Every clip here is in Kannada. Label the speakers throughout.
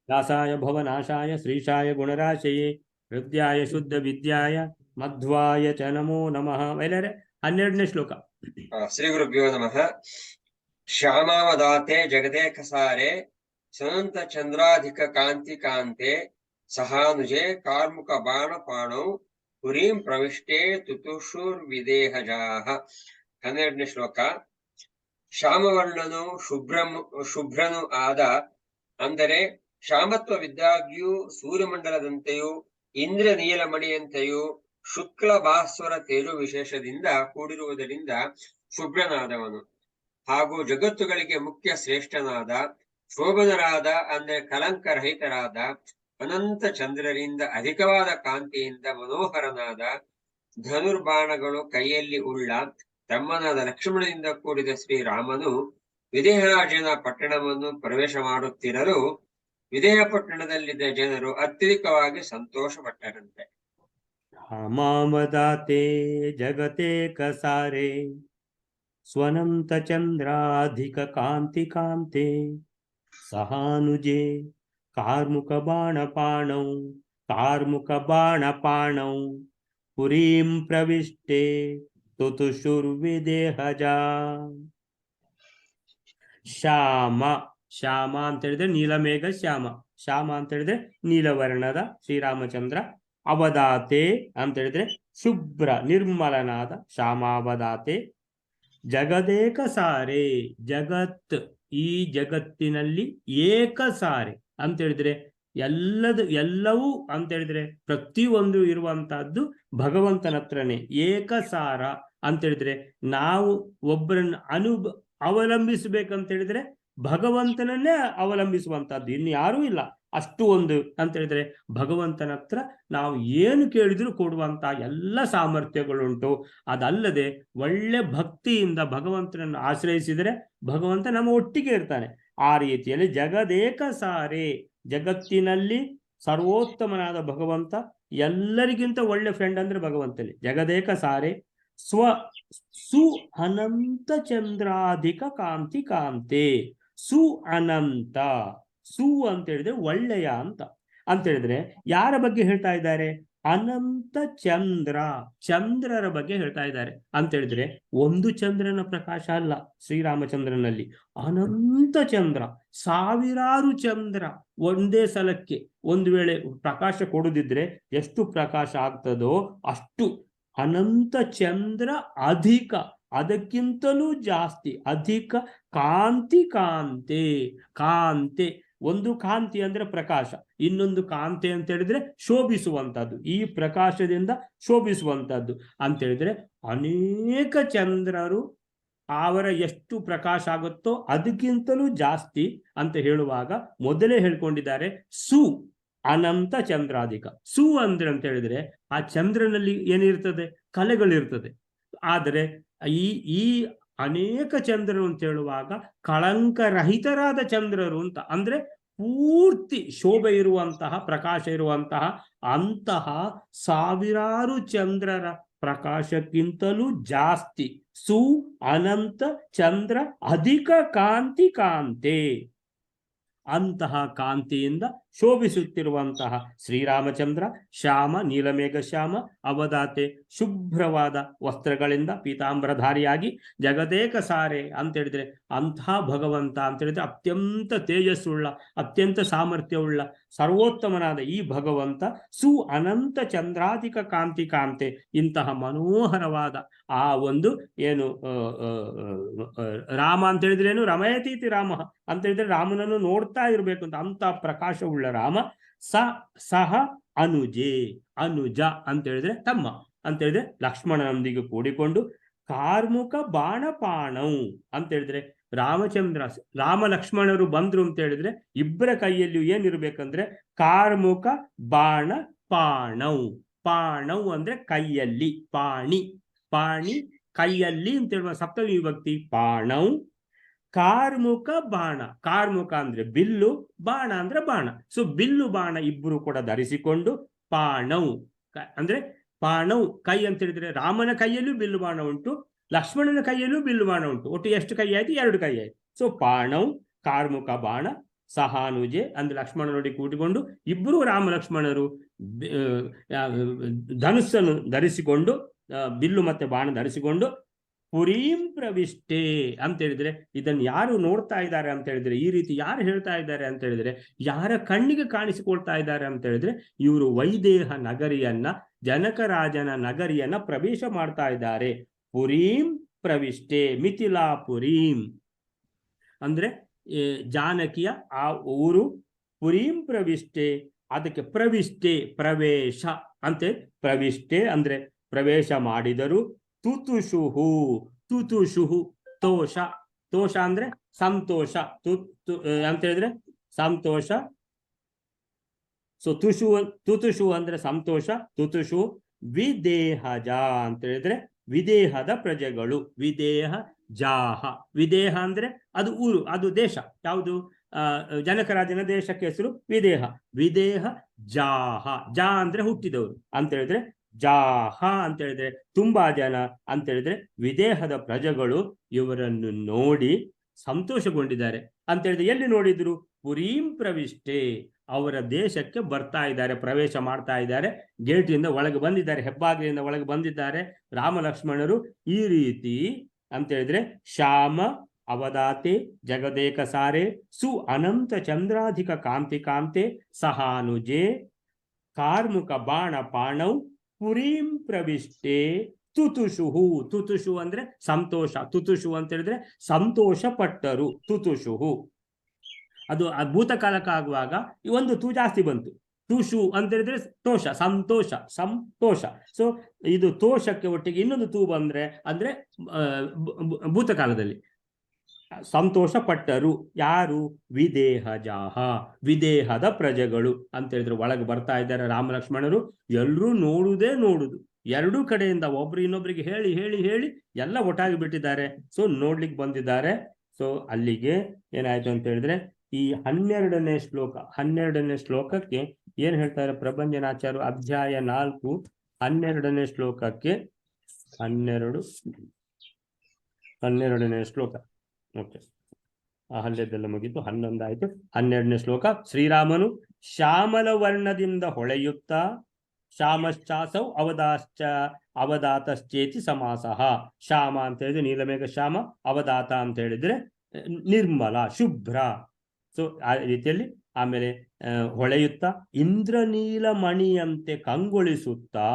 Speaker 1: दासाय भवनाशाय श्रीशाय गुणराशये हृद्याय शुद्ध विद्याय मध्वाय च नमो नमः. वैलरे 12ನೇ ಶ್ಲೋಕ.
Speaker 2: ಶ್ರೀ ಗುರುಭ್ಯೋ ನಮಃ. ಶ್ಯಾಮಾವದಾತೆ ಜಗದೇಕಸಾರೆ ಸನಂತ ಚಂದ್ರಾಧಿಕ ಕಾಂತಿ ಕಾಂತೆ ಸಹಾನುಜೆ ಕಾರ್ಮುಕ ಬಾಣ ಪಾಣೌ ಪುರೀಂ ಪ್ರವಿಷ್ಟೇ ತುತುಷುರ್ ವಿದೇಹಜಾಹ. 12ನೇ ಶ್ಲೋಕ. ಶ್ಯಾಮವರ್ಣನು ಶುಭ್ರನು ಆದ, ಅಂದರೆ ಶ್ಯಾಮತ್ವವಿದ್ದಾಗ್ಯೂ ಸೂರ್ಯಮಂಡಲದಂತೆಯೂ ಇಂದ್ರ ನೀಲಮಣಿಯಂತೆಯೂ ಶುಕ್ಲ ಭಾಸ್ವರ ತೇಜು ವಿಶೇಷದಿಂದ ಕೂಡಿರುವುದರಿಂದ ಶುಭ್ರನಾದವನು, ಹಾಗೂ ಜಗತ್ತುಗಳಿಗೆ ಮುಖ್ಯ ಶ್ರೇಷ್ಠನಾದ, ಶೋಭನರಾದ ಅಂದರೆ ಕಲಂಕರಹಿತರಾದ, ಅನಂತ ಚಂದ್ರರಿಂದ ಅಧಿಕವಾದ ಕಾಂತಿಯಿಂದ ಮನೋಹರನಾದ, ಧನುರ್ಬಾಣಗಳು ಕೈಯಲ್ಲಿ ಉಳ್ಳ ತಮ್ಮನಾದ ಲಕ್ಷ್ಮಣನಿಂದ ಕೂಡಿದ ಶ್ರೀರಾಮನು ವಿದೇಹರಾಜನ ಪಟ್ಟಣವನ್ನು ಪ್ರವೇಶ ಮಾಡುತ್ತಿರಲು ವಿದೇಹ ಪಟ್ಟಣದಲ್ಲಿದ್ದ ಜನರು ಅತ್ಯಧಿಕವಾಗಿ ಸಂತೋಷಪಟ್ಟರಂತೆ.
Speaker 1: ಮಾಮದಾತೆ ಜಗತೆ ಕಸಾರೆ ಸ್ವನಂತ ಚಂದ್ರಾಧಿಕ ಕಾಂತಿ ಕಾಂತೆ ಸಹಾನುಜೆ ಕಾರ್ಮುಕ ಬಾಣ ಪಾಣೌ ಪುರೀಂ ಪ್ರವಿಷ್ಟೆ ತುತುಷುರ್ವಿದೇಹಜಾ. ಶ್ಯಾಮ ಅಂತ ಹೇಳಿದ್ರೆ ನೀಲಮೇಘ ಶ್ಯಾಮ ಅಂತ ಹೇಳಿದ್ರೆ ನೀಲವರ್ಣದ ಶ್ರೀರಾಮಚಂದ್ರ. ಅವದಾತೆ ಅಂತ ಹೇಳಿದ್ರೆ ಶುಭ್ರ ನಿರ್ಮಲನಾದ ಶ್ಯಾಮಾವದಾತೆ. ಜಗದೇಕ ಸಾರೆ, ಜಗತ್ ಈ ಜಗತ್ತಿನಲ್ಲಿ ಏಕಸಾರೆ ಅಂತ ಹೇಳಿದ್ರೆ ಎಲ್ಲವೂ ಅಂತ ಹೇಳಿದ್ರೆ ಪ್ರತಿಯೊಂದು ಇರುವಂತಹದ್ದು ಭಗವಂತನ ಹತ್ರನೇ. ಏಕಸಾರ ಅಂತ ಹೇಳಿದ್ರೆ ನಾವು ಒಬ್ಬರನ್ನು ಅವಲಂಬಿಸಬೇಕಂತ ಹೇಳಿದ್ರೆ ಭಗವಂತನನ್ನೇ ಅವಲಂಬಿಸುವಂತಹದ್ದು, ಇನ್ನು ಯಾರೂ ಇಲ್ಲ. ಅಷ್ಟು ಒಂದು ಅಂತ ಹೇಳಿದ್ರೆ ಭಗವಂತನ ಹತ್ರ ನಾವು ಏನು ಕೇಳಿದ್ರು ಕೊಡುವಂತ ಎಲ್ಲ ಸಾಮರ್ಥ್ಯಗಳುಂಟು. ಅದಲ್ಲದೆ ಒಳ್ಳೆ ಭಕ್ತಿಯಿಂದ ಭಗವಂತನನ್ನು ಆಶ್ರಯಿಸಿದರೆ ಭಗವಂತ ನಮ್ಮ ಒಟ್ಟಿಗೆ ಇರ್ತಾನೆ. ಆ ರೀತಿಯಲ್ಲಿ ಜಗದೇಕ ಸಾರೆ, ಜಗತ್ತಿನಲ್ಲಿ ಸರ್ವೋತ್ತಮನಾದ ಭಗವಂತ, ಎಲ್ಲರಿಗಿಂತ ಒಳ್ಳೆ ಫ್ರೆಂಡ್ ಅಂದ್ರೆ ಭಗವಂತನೇ. ಜಗದೇಕ ಸಾರೆ ಸು ಅನಂತ ಚಂದ್ರಾಧಿಕ ಕಾಂತಿ ಕಾಂತೆ. ಸು ಅನಂತ, ಸು ಅಂತ ಹೇಳಿದ್ರೆ ಒಳ್ಳೆಯ ಅಂತ ಹೇಳಿದ್ರೆ ಯಾರ ಬಗ್ಗೆ ಹೇಳ್ತಾ ಇದ್ದಾರೆ? ಅನಂತ ಚಂದ್ರರ ಬಗ್ಗೆ ಹೇಳ್ತಾ ಇದ್ದಾರೆ. ಅಂತ ಹೇಳಿದ್ರೆ ಒಂದು ಚಂದ್ರನ ಪ್ರಕಾಶ ಅಲ್ಲ ಶ್ರೀರಾಮಚಂದ್ರನಲ್ಲಿ, ಅನಂತ ಚಂದ್ರ, ಸಾವಿರಾರು ಚಂದ್ರ ಒಂದೇ ಸಲಕ್ಕೆ ಒಂದು ವೇಳೆ ಪ್ರಕಾಶ ಕೊಡುದಿದ್ರೆ ಎಷ್ಟು ಪ್ರಕಾಶ ಆಗ್ತದೋ ಅಷ್ಟು. ಅನಂತ ಚಂದ್ರ ಅಧಿಕ, ಅದಕ್ಕಿಂತಲೂ ಜಾಸ್ತಿ, ಅಧಿಕ ಕಾಂತಿ ಕಾಂತೆ. ಒಂದು ಕಾಂತಿ ಅಂದ್ರೆ ಪ್ರಕಾಶ, ಇನ್ನೊಂದು ಕಾಂತಿ ಅಂತ ಹೇಳಿದ್ರೆ ಶೋಭಿಸುವಂತಹದ್ದು, ಈ ಪ್ರಕಾಶದಿಂದ ಶೋಭಿಸುವಂತಹದ್ದು ಅಂತ ಹೇಳಿದ್ರೆ ಅನೇಕ ಚಂದ್ರರು ಅವರ ಎಷ್ಟು ಪ್ರಕಾಶ ಆಗುತ್ತೋ ಅದಕ್ಕಿಂತಲೂ ಜಾಸ್ತಿ ಅಂತ ಹೇಳುವಾಗ ಮೊದಲೇ ಹೇಳ್ಕೊಂಡಿದ್ದಾರೆ ಸು ಅನಂತ ಚಂದ್ರಾಧಿಕ. ಸು ಅಂದ್ರೆ ಅಂತ ಹೇಳಿದ್ರೆ ಆ ಚಂದ್ರನಲ್ಲಿ ಏನಿರ್ತದೆ? ಕಲೆಗಳಿರ್ತದೆ. ಆದರೆ ಈ ಅನೇಕ ಚಂದ್ರರು ಅಂತ ಹೇಳುವಾಗ ಕಳಂಕರಹಿತರಾದ ಚಂದ್ರರು ಅಂತ, ಅಂದ್ರೆ ಪೂರ್ತಿ ಶೋಭೆ ಇರುವಂತಹ, ಪ್ರಕಾಶ ಇರುವಂತಹ ಅಂತಹ ಸಾವಿರಾರು ಚಂದ್ರರ ಪ್ರಕಾಶಕ್ಕಿಂತಲೂ ಜಾಸ್ತಿ ಸು ಅನಂತ ಚಂದ್ರ ಅಧಿಕ ಕಾಂತಿ ಕಾಂತೆ. ಅಂತಹ ಕಾಂತಿಯಿಂದ ಶೋಭಿಸುತ್ತಿರುವಂತಹ ಶ್ರೀರಾಮಚಂದ್ರ ಶ್ಯಾಮ, ನೀಲಮೇಘ ಶ್ಯಾಮ ಅವದಾತೆ, ಶುಭ್ರವಾದ ವಸ್ತ್ರಗಳಿಂದ ಪೀತಾಂಬರಧಾರಿಯಾಗಿ ಜಗದೇಕ ಸಾರೆ ಅಂತ ಹೇಳಿದ್ರೆ ಅಂತಹ ಭಗವಂತ ಅಂತ ಹೇಳಿದ್ರೆ ಅತ್ಯಂತ ತೇಜಸ್ಸುಳ್ಳ, ಅತ್ಯಂತ ಸಾಮರ್ಥ್ಯವುಳ್ಳ ಸರ್ವೋತ್ತಮನಾದ ಈ ಭಗವಂತ ಸು ಅನಂತ ಚಂದ್ರಾಧಿಕ ಕಾಂತಿ ಕಾಂತೆ. ಇಂತಹ ಮನೋಹರವಾದ ಆ ಒಂದು ಏನು ರಾಮ ಅಂತ ಹೇಳಿದ್ರೆ ಏನು? ರಮಯತೀತಿ ರಾಮ ಅಂತ ಹೇಳಿದ್ರೆ ರಾಮನನ್ನು ನೋಡ್ತಾ ಇರ್ಬೇಕು ಅಂತ, ಅಂತ ಪ್ರಕಾಶವುಳ್ಳ ರಾಮ. ಸಹ ಅನುಜ ಅಂತ ಹೇಳಿದ್ರೆ ತಮ್ಮ ಅಂತ ಹೇಳಿದ್ರೆ ಲಕ್ಷ್ಮಣನೊಂದಿಗೆ ಕೂಡಿಕೊಂಡು ಕಾರ್ಮುಕ ಬಾಣಪಾಣೌ ಅಂತ ಹೇಳಿದ್ರೆ ರಾಮ ಲಕ್ಷ್ಮಣರು ಬಂದ್ರು ಅಂತ ಹೇಳಿದ್ರೆ ಇಬ್ಬರ ಕೈಯಲ್ಲಿಯೂ ಏನಿರ್ಬೇಕಂದ್ರೆ ಕಾರ್ಮುಕ ಬಾಣ ಪಾಣೌ ಅಂದ್ರೆ ಕೈಯಲ್ಲಿ, ಪಾಣಿ ಕೈಯಲ್ಲಿ ಅಂತ ಹೇಳುವ ಸಪ್ತಮಿ ವಿಭಕ್ತಿ ಪಾಣೌ. ಕಾರ್ಮುಕ ಅಂದ್ರೆ ಬಿಲ್ಲು, ಬಾಣ ಅಂದ್ರೆ ಬಾಣ. ಸೊ ಬಿಲ್ಲು ಬಾಣ ಇಬ್ಬರು ಕೂಡ ಧರಿಸಿಕೊಂಡು ಪಾಣೌ ಅಂದ್ರೆ ಪಾಣೌ ಕೈ ಅಂತ ಹೇಳಿದ್ರೆ ರಾಮನ ಕೈಯಲ್ಲೂ ಬಿಲ್ಲು ಬಾಣ ಉಂಟು, ಲಕ್ಷ್ಮಣನ ಕೈಯಲ್ಲೂ ಬಿಲ್ಲು ಬಾಣ ಉಂಟು. ಒಟ್ಟು ಎಷ್ಟು ಕೈ ಆಯ್ತು? 2 ಕೈ ಆಯ್ತು. ಸೊ ಪಾಣೌ ಕಾರ್ಮುಕ ಬಾಣ ಸಹಾನುಜೆ ಅಂದ್ರೆ ಲಕ್ಷ್ಮಣನೊಡಿ ಕೂಡಿಕೊಂಡು ಇಬ್ಬರು ರಾಮ ಲಕ್ಷ್ಮಣರು ಧನುಸ್ಸನ್ನು ಧರಿಸಿಕೊಂಡು ಬಿಲ್ಲು ಮತ್ತೆ ಬಾಣ ಧರಿಸಿಕೊಂಡು ಪುರೀಂ ಪ್ರವಿಷ್ಟೆ ಅಂತ ಹೇಳಿದ್ರೆ ಇದನ್ನು ಯಾರು ನೋಡ್ತಾ ಇದ್ದಾರೆ ಅಂತ ಹೇಳಿದ್ರೆ, ಈ ರೀತಿ ಯಾರು ಹೇಳ್ತಾ ಇದ್ದಾರೆ ಅಂತ ಹೇಳಿದ್ರೆ, ಯಾರ ಕಣ್ಣಿಗೆ ಕಾಣಿಸಿಕೊಳ್ತಾ ಇದ್ದಾರೆ ಅಂತ ಹೇಳಿದ್ರೆ, ಇವರು ವೈದೇಹ ನಗರಿಯನ್ನ, ಜನಕರಾಜನ ನಗರಿಯನ್ನ ಪ್ರವೇಶ ಮಾಡ್ತಾ ಇದ್ದಾರೆ. ಪುರೀಂ ಪ್ರವಿಷ್ಟೆ, ಮಿಥಿಲಾಪುರೀಂ ಅಂದ್ರೆ ಜಾನಕಿಯ ಆ ಊರು. ಪುರೀಂ ಪ್ರವಿಷ್ಟೆ, ಅದಕ್ಕೆ ಪ್ರವಿಷ್ಟೆ ಪ್ರವೇಶ ಅಂತೆ. ಪ್ರವಿಷ್ಟೆ ಅಂದ್ರೆ ಪ್ರವೇಶ ಮಾಡಿದರು. ತುತುಷುಹು, ತುತುಷುಹು ತೋಷ, ತೋಷ ಅಂದ್ರೆ ಸಂತೋಷ, ಅಂತ ಹೇಳಿದ್ರೆ ಸಂತೋಷ. ಸೊ ತುತುಷು ಅಂದ್ರೆ ಸಂತೋಷ, ತುತುಷು. ವಿದೇಹಜ ಅಂತ ಹೇಳಿದ್ರೆ ವಿದೇಹದ ಪ್ರಜೆಗಳು, ವಿದೇಹ ಜಾಹ. ವಿದೇಹ ಅಂದ್ರೆ ಅದು ಊರು, ಅದು ದೇಶ. ಯಾವುದು? ಜನಕರಾಜನ ದೇಶಕ್ಕೆ ಹೆಸರು ವಿದೇಹ. ವಿದೇಹ ಜಾಹ, ಜಾ ಅಂದ್ರೆ ಹುಟ್ಟಿದವರು ಅಂತ ಹೇಳಿದ್ರೆ, ಜಾಹ ಅಂತ ಹೇಳಿದ್ರೆ ತುಂಬಾ ಜನ ಅಂತ ಹೇಳಿದ್ರೆ ವಿದೇಹದ ಪ್ರಜೆಗಳು ಇವರನ್ನು ನೋಡಿ ಸಂತೋಷಗೊಂಡಿದ್ದಾರೆ ಅಂತ ಹೇಳಿದ್ರೆ. ಎಲ್ಲಿ ನೋಡಿದ್ರು? ಪುರೀಂ ಪ್ರವಿಷ್ಟೆ, ಅವರ ದೇಶಕ್ಕೆ ಬರ್ತಾ ಇದ್ದಾರೆ, ಪ್ರವೇಶ ಮಾಡ್ತಾ ಇದ್ದಾರೆ, ಗೇಟಿಂದ ಒಳಗೆ ಬಂದಿದ್ದಾರೆ, ಹೆಬ್ಬಾಗಿಲಿಂದ ಒಳಗೆ ಬಂದಿದ್ದಾರೆ ರಾಮ ಲಕ್ಷ್ಮಣರು. ಈ ರೀತಿ ಅಂತ ಹೇಳಿದ್ರೆ ಶ್ಯಾಮ ಅವದಾತೆ ಜಗದೇಕ ಸಾರೆ ಸು ಅನಂತ ಚಂದ್ರಾಧಿಕ ಕಾಂತಿ ಕಾಂತೆ ಸಹಾನುಜೆ ಕಾರ್ಮುಕ ಬಾಣ ಪಾಣೌ ಪುರೀಂ ಪ್ರವಿಷ್ಟೆ ತುತುಷುಹು. ತುತುಷು ಅಂದ್ರೆ ಸಂತೋಷ, ತುತುಷು ಅಂತ ಹೇಳಿದ್ರೆ ಸಂತೋಷ ಪಟ್ಟರು. ತುತುಷುಹು ಅದು ಭೂತಕಾಲಕ್ಕಾಗುವಾಗ ಈ ಒಂದು ತೂ ಜಾಸ್ತಿ ಬಂತು. ತುಷು ಅಂತ ಹೇಳಿದ್ರೆ ತೋಷ, ಸಂತೋಷ, ಸಂತೋಷ. ಸೊ ಇದು ತೋಷಕ್ಕೆ ಒಟ್ಟಿಗೆ ಇನ್ನೊಂದು ತೂ ಬಂದ್ರೆ ಅಂದ್ರೆ ಭೂತಕಾಲದಲ್ಲಿ ಸಂತೋಷ ಪಟ್ಟರು. ಯಾರು? ವಿದೇಹಜಾಹ, ವಿದೇಹದ ಪ್ರಜೆಗಳು ಅಂತ ಹೇಳಿದ್ರೆ ಒಳಗೆ ಬರ್ತಾ ಇದ್ದಾರೆ ರಾಮ ಲಕ್ಷ್ಮಣರು. ಎಲ್ಲರೂ ನೋಡುವುದೇ ನೋಡುದು, ಎರಡೂ ಕಡೆಯಿಂದ ಒಬ್ರು ಇನ್ನೊಬ್ರಿಗೆ ಹೇಳಿ ಹೇಳಿ ಹೇಳಿ ಎಲ್ಲ ಒಟ್ಟಾಗಿ ಬಿಟ್ಟಿದ್ದಾರೆ. ಸೊ ನೋಡ್ಲಿಕ್ಕೆ ಬಂದಿದ್ದಾರೆ. ಸೊ ಅಲ್ಲಿಗೆ ಏನಾಯ್ತು ಅಂತ ಹೇಳಿದ್ರೆ ಈ 12ನೇ ಶ್ಲೋಕ, 12ನೇ ಶ್ಲೋಕಕ್ಕೆ ಏನ್ ಹೇಳ್ತಾರೆ ಪ್ರಭಂಜನಾಚಾರ್ಯ ಅಧ್ಯಾಯ 4 12ನೇ ಶ್ಲೋಕಕ್ಕೆ 12ನೇ ಶ್ಲೋಕ. ಓಕೆ, ಅಹಲ್ಯದೆಲ್ಲ ಮುಗಿತು, 11 ಆಯ್ತು. 12ನೇ ಶ್ಲೋಕ. ಶ್ರೀರಾಮನು ಶ್ಯಾಮಲ ವರ್ಣದಿಂದ ಹೊಳೆಯುತ್ತಾ, ಶ್ಯಾಮಶ್ಚಾಸೌ ಅವದಾತಶ್ಚೇತಿ ಸಮಾಸಃ. ಶ್ಯಾಮ ಅಂತ ಹೇಳಿದ್ರೆ ನೀಲಮೇಘ ಶ್ಯಾಮ, ಅವದಾತ ಅಂತ ಹೇಳಿದ್ರೆ ನಿರ್ಮಲ ಶುಭ್ರ. ಸೊ ಆ ರೀತಿಯಲ್ಲಿ ಆಮೇಲೆ ಹೊಳೆಯುತ್ತಾ ಇಂದ್ರನೀಲ ಮಣಿಯಂತೆ ಕಂಗೊಳಿಸುತ್ತಾ.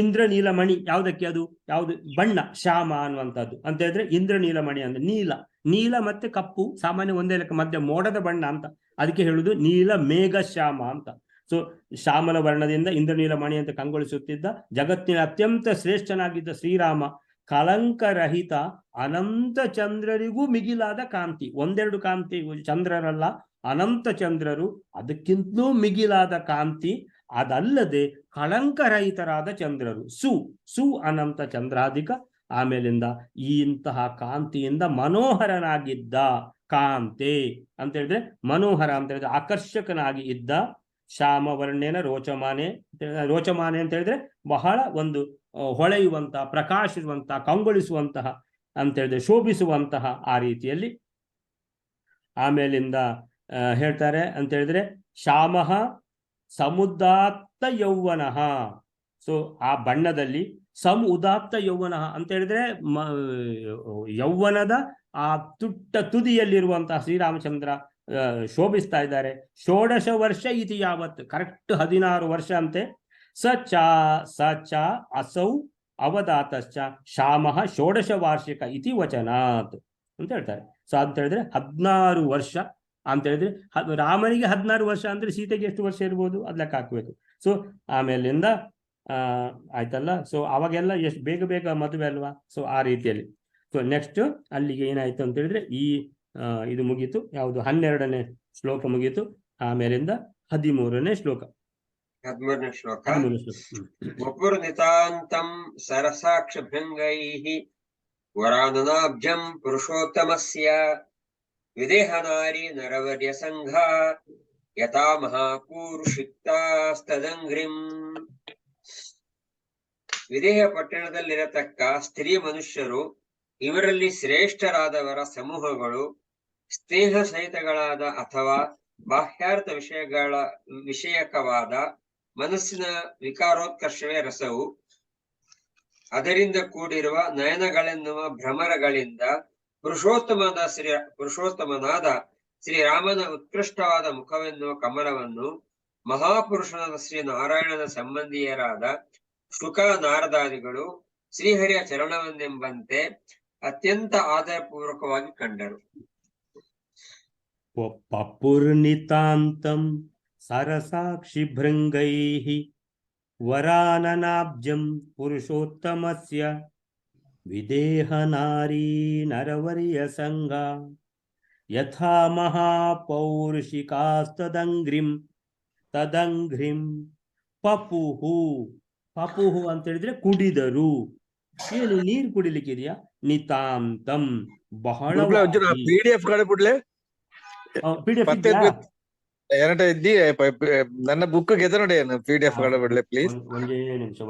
Speaker 1: ಇಂದ್ರನೀಲ ಮಣಿ ಯಾವುದಕ್ಕೆ? ಅದು ಯಾವುದು ಬಣ್ಣ? ಶ್ಯಾಮ ಅನ್ನುವಂಥದ್ದು ಅಂತ ಹೇಳಿದ್ರೆ ಇಂದ್ರನೀಲ ಮಣಿ ಅಂದ್ರೆ ನೀಲ. ನೀಲ ಮತ್ತೆ ಕಪ್ಪು ಸಾಮಾನ್ಯ ಒಂದೇ ಲೆಕ್ಕ, ಮಧ್ಯ ಮೋಡದ ಬಣ್ಣ ಅಂತ, ಅದಕ್ಕೆ ಹೇಳುದು ನೀಲ ಮೇಘ ಶ್ಯಾಮ ಅಂತ. ಸೊ ಶ್ಯಾಮಲ ವರ್ಣದಿಂದ ಇಂದ್ರನೀಲ ಮಣಿ ಅಂತ ಕಂಗೊಳಿಸುತ್ತಿದ್ದ ಜಗತ್ತಿನ ಅತ್ಯಂತ ಶ್ರೇಷ್ಠನಾಗಿದ್ದ ಶ್ರೀರಾಮ ಕಳಂಕರಹಿತ ಅನಂತ ಚಂದ್ರರಿಗೂ ಮಿಗಿಲಾದ ಕಾಂತಿ. ಒಂದೆರಡು ಕಾಂತಿ ಚಂದ್ರರಲ್ಲ, ಅನಂತ ಚಂದ್ರರು, ಅದಕ್ಕಿಂತಲೂ ಮಿಗಿಲಾದ ಕಾಂತಿ. ಅದಲ್ಲದೆ ಕಳಂಕರಹಿತರಾದ ಚಂದ್ರರು, ಸು ಅನಂತ ಚಂದ್ರಾಧಿಕ. ಆಮೇಲಿಂದ ಇಂತಹ ಕಾಂತಿಯಿಂದ ಮನೋಹರನಾಗಿದ್ದ ಕಾಂತೆ ಅಂತ ಹೇಳಿದ್ರೆ ಮನೋಹರ ಅಂತ ಹೇಳಿದ್ರೆ ಆಕರ್ಷಕನಾಗಿ ಇದ್ದ. ಶ್ಯಾಮ ವರ್ಣೇನ ರೋಚಮಾನೆ, ರೋಚಮಾನೆ ಅಂತ ಹೇಳಿದ್ರೆ ಬಹಳ ಒಂದು ಹೊಳೆಯುವಂತಹ, ಪ್ರಕಾಶಿಸುವಂತಹ, ಕಂಗೊಳಿಸುವಂತಹ ಅಂತ ಹೇಳಿದ್ರೆ ಶೋಭಿಸುವಂತಹ ಆ ರೀತಿಯಲ್ಲಿ. ಆಮೇಲಿಂದ ಹೇಳ್ತಾರೆ ಅಂತ ಹೇಳಿದ್ರೆ ಶ್ಯಾಮಃ ಸಮುದಾತ್ತ ಯೌವನಃ. ಸೊ ಆ ಬಣ್ಣದಲ್ಲಿ ಉದಾತ್ತ ಯೌವನ ಅಂತ ಹೇಳಿದ್ರೆ ಯೌವನದ ಆ ತುದಿಯಲ್ಲಿರುವಂತಹ ಶ್ರೀರಾಮಚಂದ್ರ ಶೋಭಿಸ್ತಾ ಇದ್ದಾರೆ. 16 ವರ್ಷ ಇತಿ ಯಾವತ್, ಕರೆಕ್ಟ್ 16 ವರ್ಷ ಅಂತೆ. ಸ ಚ ಅಸೌ ಅವದಾತಶ್ಚ ಶ್ಯಾಮಃ 16 ವಾರ್ಷಿಕ ಇತಿ ವಚನಾತ್ ಅಂತ ಹೇಳ್ತಾರೆ. ಸೊ ಅಂತ ಹೇಳಿದ್ರೆ 16 ವರ್ಷ ಅಂತ ಹೇಳಿದ್ರೆ ರಾಮನಿಗೆ 16 ವರ್ಷ ಅಂದ್ರೆ ಸೀತೆಗೆ ಎಷ್ಟು ವರ್ಷ ಇರ್ಬೋದು ಅದು ಲೆಕ್ಕ ಹಾಕ್ಬೇಕು. ಸೊ ಆಮೇಲಿಂದ ಆಯ್ತಲ್ಲ. ಸೊ ಅವಾಗೆಲ್ಲ ಎಷ್ಟು ಬೇಗ ಬೇಗ ಮದುವೆ ಅಲ್ವಾ. ಸೊ ಆ ರೀತಿಯಲ್ಲಿ. ಸೊ ನೆಕ್ಸ್ಟ್ ಅಲ್ಲಿಗೆ ಏನಾಯ್ತು ಅಂತ ಹೇಳಿದ್ರೆ ಇದು ಮುಗೀತು. ಯಾವುದು 12ನೇ ಶ್ಲೋಕ ಮುಗೀತು. ಆಮೇಲಿಂದ 13ನೇ ಶ್ಲೋಕ.
Speaker 2: 13ನೇ ಶ್ಲೋಕ. ವಪುರ್ನಿತಾಂತಂ ಸರಸಾಕ್ಷಭೃಂಗೈಃ ವರಾನನಾಬ್ಜಂ ಪುರುಷೋತ್ತಮಸ್ಯ ವಿದೇಹನಾರಿ ನರವರ್ಯ ಸಂಘ ಯಥಾ ಮಹಾಪೂರುಷಿಕ್ತಾಸ್ತದಂಗ್ರಿಂ. ವಿದೇಹ ಪಟ್ಟಣದಲ್ಲಿರತಕ್ಕ ಸ್ತ್ರೀ ಮನುಷ್ಯರು, ಇವರಲ್ಲಿ ಶ್ರೇಷ್ಠರಾದವರ ಸಮೂಹಗಳು ಸ್ನೇಹ ಸಹಿತಗಳಾದ ಅಥವಾ ಬಾಹ್ಯಾರ್ಥ ವಿಷಯಕವಾದ ಮನಸ್ಸಿನ ವಿಕಾರೋತ್ಕರ್ಷವೇ ರಸವು. ಅದರಿಂದ ಕೂಡಿರುವ ನಯನಗಳೆನ್ನುವ ಭ್ರಮರಗಳಿಂದ ಪುರುಷೋತ್ತಮನಾದ ಶ್ರೀರಾಮನ ಉತ್ಕೃಷ್ಟವಾದ ಮುಖವೆನ್ನುವ ಕಮಲವನ್ನು ಮಹಾಪುರುಷನಾದ ಶ್ರೀ ನಾರಾಯಣನ ಸಂಬಂಧಿಯರಾದ ಶುಕ ನಾರದಾದಿಗಳು ಶ್ರೀಹರಿಯ ಚರಣವನ್ನೆಂಬಂತೆ ಅತ್ಯಂತ ಆದರಪೂರ್ವಕವಾಗಿ ಕಂಡರು.
Speaker 1: ಪಪುರ್ನಿತಾಂತಂ ಸರಸಾಕ್ಷಿ ಭೃಂಗೈಃ ವರಾನನಾಬ್ಜಂ ಪುರುಷೋತ್ತಮಸ್ಯ ವಿದೇಹ ನಾರೀ ನರವರ್ಯ ಸಂಘ ಯಥಾ ಮಹಾಪೌರುಷಿಕಾಸ್ತದಂಗ್ರಿಂ ತದಂಘ್ರಿಂ ಪಪುಹು. ಪಪುಹು ಅಂತ ಹೇಳಿದ್ರೆ ಕುಡಿದರು. ಏನು ನೀರು ಕುಡಿಲಿಕ್ಕಿದೆಯಾ? ನಿತಾಂತಂ ಬಹಳ.
Speaker 3: PDF ಕಳಿಬಿಡ್ಲೆ
Speaker 1: PDF
Speaker 3: ಎರಡ ಇದ್ದಿ ನನ್ನ ಬುಕ್ ಗೆದ ನೋಡಿ PDF ಕಳಿಬಿಡ್ಲೆ ಪ್ಲೀಸ್.
Speaker 1: ಒಂದೇ ನಿಮಿಷ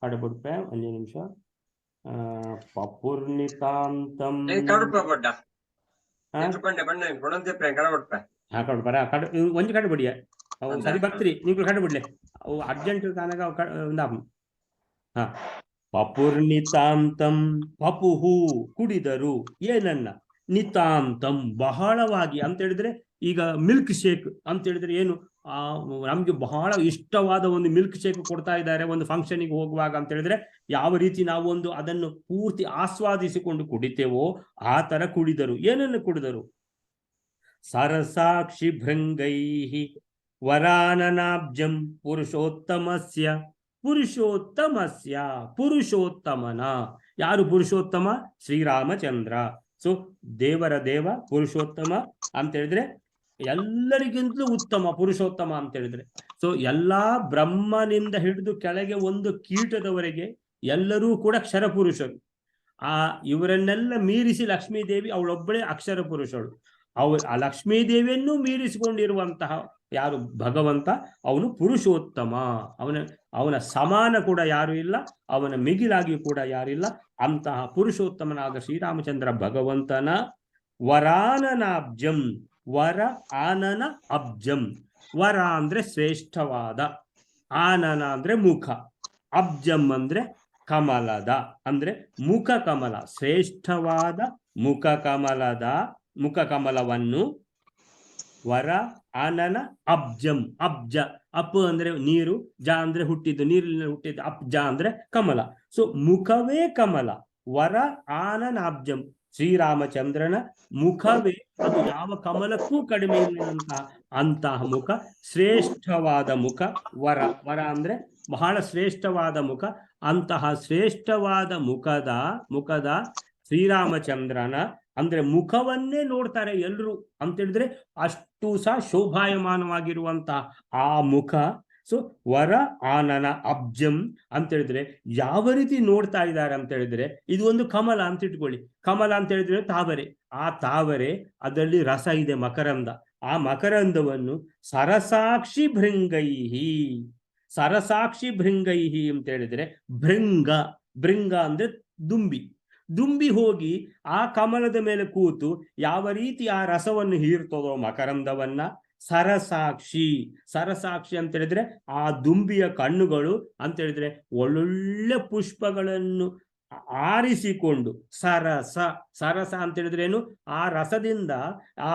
Speaker 1: ಕಡಬಿಡ್ಪೆ. ಒಂದೇ ನಿಮಿಷ. ಪಪುರ್ನಿತಾಂತಂ ಒಂಜಿ ಕಡಬಿಡಿಯ ಅವು ಸರಿ ಬರ್ತೀರಿ ನೀವು ಕಡಬಿಡ್ಲೆ ಅವು ಅರ್ಜೆಂಟ್ ತನಕ ಪಪುರ್ನಿತಾಂತಂ ಪಪುಹು ಕುಡಿದರು. ಏನನ್ನ? ನಿತಾಂತಂ ಬಹಳವಾಗಿ ಅಂತ ಹೇಳಿದ್ರೆ ಈಗ ಮಿಲ್ಕ್ ಶೇಕ್ ಅಂತ ಹೇಳಿದ್ರೆ ಏನು, ನಮ್ಗೆ ಬಹಳ ಇಷ್ಟವಾದ ಒಂದು ಮಿಲ್ಕ್ ಶೇಕ್ ಕೊಡ್ತಾ ಇದ್ದಾರೆ ಒಂದು ಫಂಕ್ಷನ್ಗೆ ಹೋಗುವಾಗ ಅಂತ ಹೇಳಿದ್ರೆ ಯಾವ ರೀತಿ ನಾವು ಒಂದು ಅದನ್ನು ಪೂರ್ತಿ ಆಸ್ವಾದಿಸಿಕೊಂಡು ಕುಡಿತೇವೋ ಆ ತರ ಕುಡಿದರು. ಏನನ್ನು ಕುಡಿದರು? ಸರಸಾಕ್ಷಿ ಭೃಂಗೈಃ ವರಾನನಾಬ್ಜಂ ಪುರುಷೋತ್ತಮಸ್ಯ. ಪುರುಷೋತ್ತಮನ. ಯಾರು ಪುರುಷೋತ್ತಮ? ಶ್ರೀರಾಮಚಂದ್ರ. ಸೊ ದೇವರ ದೇವ ಪುರುಷೋತ್ತಮ ಅಂತ ಹೇಳಿದ್ರೆ ಎಲ್ಲರಿಗಿಂತಲೂ ಉತ್ತಮ ಪುರುಷೋತ್ತಮ ಅಂತ ಹೇಳಿದ್ರೆ. ಸೊ ಎಲ್ಲಾ ಬ್ರಹ್ಮನಿಂದ ಹಿಡಿದು ಕೆಳಗೆ ಒಂದು ಕೀಟದವರೆಗೆ ಎಲ್ಲರೂ ಕೂಡ ಕ್ಷರ ಪುರುಷರು. ಇವರನ್ನೆಲ್ಲ ಮೀರಿಸಿ ಲಕ್ಷ್ಮೀದೇವಿ ಅವಳೊಬ್ಬಳೇ ಅಕ್ಷರ ಪುರುಷಳು. ಆ ಲಕ್ಷ್ಮೀದೇವಿಯನ್ನು ಮೀರಿಸಿಕೊಂಡಿರುವಂತಹ ಯಾರು? ಭಗವಂತ. ಅವನು ಪುರುಷೋತ್ತಮ. ಅವನ ಸಮಾನ ಕೂಡ ಯಾರು ಇಲ್ಲ, ಅವನ ಮಿಗಿಲಾಗಿ ಕೂಡ ಯಾರಿಲ್ಲ. ಅಂತಹ ಪುರುಷೋತ್ತಮನಾದ ಶ್ರೀರಾಮಚಂದ್ರ ಭಗವಂತನ ವರಾನನಾಬ್ಜಂ. ವರ ಆನನ ಅಬ್ಜಂ. ವರ ಅಂದ್ರೆ ಶ್ರೇಷ್ಠವಾದ, ಆನನ ಅಂದ್ರೆ ಮುಖ, ಅಬ್ಜಂ ಅಂದ್ರೆ ಕಮಲದ ಅಂದ್ರೆ ಮುಖ ಕಮಲ. ಶ್ರೇಷ್ಠವಾದ ಮುಖ ಕಮಲವನ್ನು ವರ ಆನನ ಅಬ್ಜಂ. ಅಬ್ಜ ಅಪ್ ಅಂದ್ರೆ ನೀರು, ಜ ಅಂದ್ರೆ ಹುಟ್ಟಿದ್ದು, ನೀರಿನ ಹುಟ್ಟಿದ್ದು, ಅಬ್ಜ ಅಂದ್ರೆ ಕಮಲ. ಸೊ ಮುಖವೇ ಕಮಲ. ವರ ಆನನ ಅಬ್ಜಂ. ಶ್ರೀರಾಮಚಂದ್ರನ ಮುಖವೇ ಅದು ಯಾವ ಕಮಲಕ್ಕೂ ಕಡಿಮೆ ಇಲ್ಲದಂತಹ ಅಂತಹ ಮುಖ, ಶ್ರೇಷ್ಠವಾದ ಮುಖ. ವರ ಅಂದ್ರೆ ಬಹಳ ಶ್ರೇಷ್ಠವಾದ ಮುಖ. ಅಂತಹ ಶ್ರೇಷ್ಠವಾದ ಮುಖದ ಶ್ರೀರಾಮಚಂದ್ರನ ಅಂದ್ರೆ ಮುಖವನ್ನೇ ನೋಡ್ತಾರೆ ಎಲ್ರು ಅಂತ ಹೇಳಿದ್ರೆ ಅಷ್ಟು ಸಹ ಶೋಭಾಯಮಾನವಾಗಿರುವಂತಹ ಆ ಮುಖ. ಸೊ ವರ ಆನನ ಅಬ್ಜಂ ಅಂತ ಹೇಳಿದ್ರೆ ಯಾವ ರೀತಿ ನೋಡ್ತಾ ಇದ್ದಾರೆ ಅಂತ ಹೇಳಿದ್ರೆ ಇದು ಒಂದು ಕಮಲ ಅಂತ ಇಟ್ಕೊಳ್ಳಿ. ಕಮಲ ಅಂತ ಹೇಳಿದ್ರೆ ತಾವರೆ. ಆ ತಾವರೆ ಅದರಲ್ಲಿ ರಸ ಇದೆ, ಮಕರಂದ. ಆ ಮಕರಂದವನ್ನು ಸರಸಾಕ್ಷಿ ಭೃಂಗೈಹಿ ಅಂತ ಹೇಳಿದ್ರೆ ಭೃಂಗ ಅಂದ್ರೆ ದುಂಬಿ ಹೋಗಿ ಆ ಕಮಲದ ಮೇಲೆ ಕೂತು ಯಾವ ರೀತಿ ಆ ರಸವನ್ನು ಹೀರ್ತದೋ ಮಕರಂದವನ್ನ. ಸರಸಾಕ್ಷಿ ಅಂತ ಹೇಳಿದ್ರೆ ಆ ದುಂಬಿಯ ಕಣ್ಣುಗಳು ಅಂತ ಹೇಳಿದ್ರೆ ಒಳ್ಳೊಳ್ಳೆ ಪುಷ್ಪಗಳನ್ನು ಆರಿಸಿಕೊಂಡು ಸರಸ ಅಂತ ಹೇಳಿದ್ರೆ ಏನು? ಆ ರಸದಿಂದ, ಆ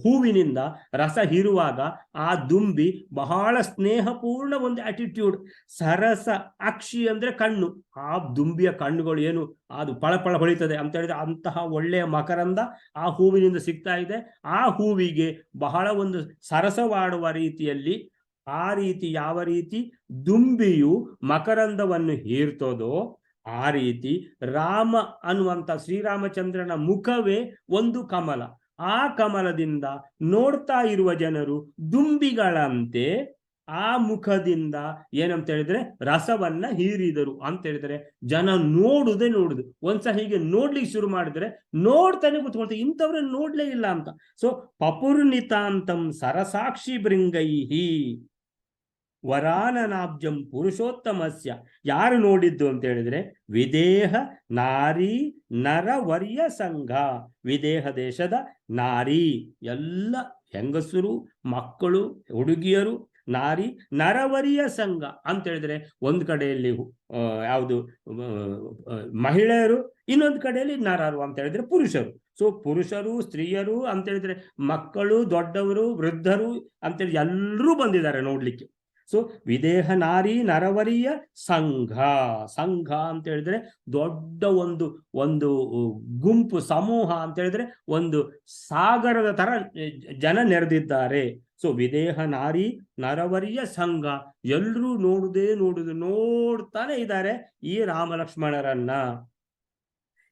Speaker 1: ಹೂವಿನಿಂದ ರಸ ಹೀರುವಾಗ ಆ ದುಂಬಿ ಬಹಳ ಸ್ನೇಹಪೂರ್ಣ ಒಂದು ಆಟಿಟ್ಯೂಡ್. ಸರಸ ಅಕ್ಷಿ ಅಂದ್ರೆ ಕಣ್ಣು. ಆ ದುಂಬಿಯ ಕಣ್ಣುಗಳು ಏನು ಅದು ಪಳಪಳ ಹೊಳಿತದೆ ಅಂತ ಹೇಳಿದ್ರೆ ಅಂತಹ ಒಳ್ಳೆಯ ಮಕರಂದ ಆ ಹೂವಿನಿಂದ ಸಿಗ್ತಾ ಇದೆ. ಆ ಹೂವಿಗೆ ಬಹಳ ಒಂದು ಸರಸವಾಡುವ ರೀತಿಯಲ್ಲಿ ಆ ರೀತಿ ಯಾವ ರೀತಿ ದುಂಬಿಯು ಮಕರಂದವನ್ನು ಹೀರ್ತದೋ ಆ ರೀತಿ ರಾಮ ಅನ್ನುವಂಥ ಶ್ರೀರಾಮಚಂದ್ರನ ಮುಖವೇ ಒಂದು ಕಮಲ. ಆ ಕಮಲದಿಂದ ನೋಡ್ತಾ ಇರುವ ಜನರು ದುಂಬಿಗಳಂತೆ ಆ ಮುಖದಿಂದ ಏನಂತ ಹೇಳಿದ್ರೆ ರಸವನ್ನ ಹೀರಿದರು ಅಂತ ಹೇಳಿದ್ರೆ ಜನ ನೋಡುದು. ಒಂದ್ಸಲ ಹೀಗೆ ನೋಡ್ಲಿಕ್ಕೆ ಶುರು ಮಾಡಿದ್ರೆ ನೋಡ್ತಾನೆ ಕೂತ್ಕೊಳ್ತಾರೆ, ಇಂಥವ್ರನ್ನ ನೋಡ್ಲೇ ಇಲ್ಲ ಅಂತ. ಸೊ ಪಪುರ್ನಿತಾಂತಂ ಸರಸಾಕ್ಷಿ ಭೃಂಗೈಹಿ. ವರಾನನಾಬ್ಜಂ ಪುರುಷೋತ್ತಮಸ್ಯ. ಯಾರು ನೋಡಿದ್ದು ಅಂತ ಹೇಳಿದ್ರೆ ವಿದೇಹ ನಾರಿ ನರವರ್ಯ ಸಂಘ. ವಿದೇಹ ದೇಶದ ನಾರಿ ಎಲ್ಲ ಹೆಂಗಸರು, ಮಕ್ಕಳು, ಹುಡುಗಿಯರು, ನಾರಿ ನರವರಿಯ ಸಂಘ ಅಂತ ಹೇಳಿದ್ರೆ ಒಂದು ಕಡೆಯಲ್ಲಿ ಯಾವುದು ಮಹಿಳೆಯರು, ಇನ್ನೊಂದು ಕಡೆಯಲ್ಲಿ ನರರು ಅಂತ ಹೇಳಿದ್ರೆ ಪುರುಷರು. ಸೊ ಪುರುಷರು, ಸ್ತ್ರೀಯರು ಅಂತ ಹೇಳಿದ್ರೆ ಮಕ್ಕಳು, ದೊಡ್ಡವರು, ವೃದ್ಧರು ಅಂತೇಳಿ ಎಲ್ಲರೂ ಬಂದಿದ್ದಾರೆ ನೋಡ್ಲಿಕ್ಕೆ. ಸೊ ವಿದೇಹ ನಾರಿ ನರವರಿಯ ಸಂಘ. ಸಂಘ ಅಂತ ಹೇಳಿದ್ರೆ ದೊಡ್ಡ ಒಂದು ಗುಂಪು, ಸಮೂಹ ಅಂತ ಹೇಳಿದ್ರೆ ಒಂದು ಸಾಗರದ ತರ ಜನ ನೆರೆದಿದ್ದಾರೆ. ಸೊ ವಿದೇಹ ನಾರಿ ನರವರಿಯ ಸಂಘ, ಎಲ್ರೂ ನೋಡ್ತಾನೆ ಇದ್ದಾರೆ ಈ ರಾಮ ಲಕ್ಷ್ಮಣರನ್ನ.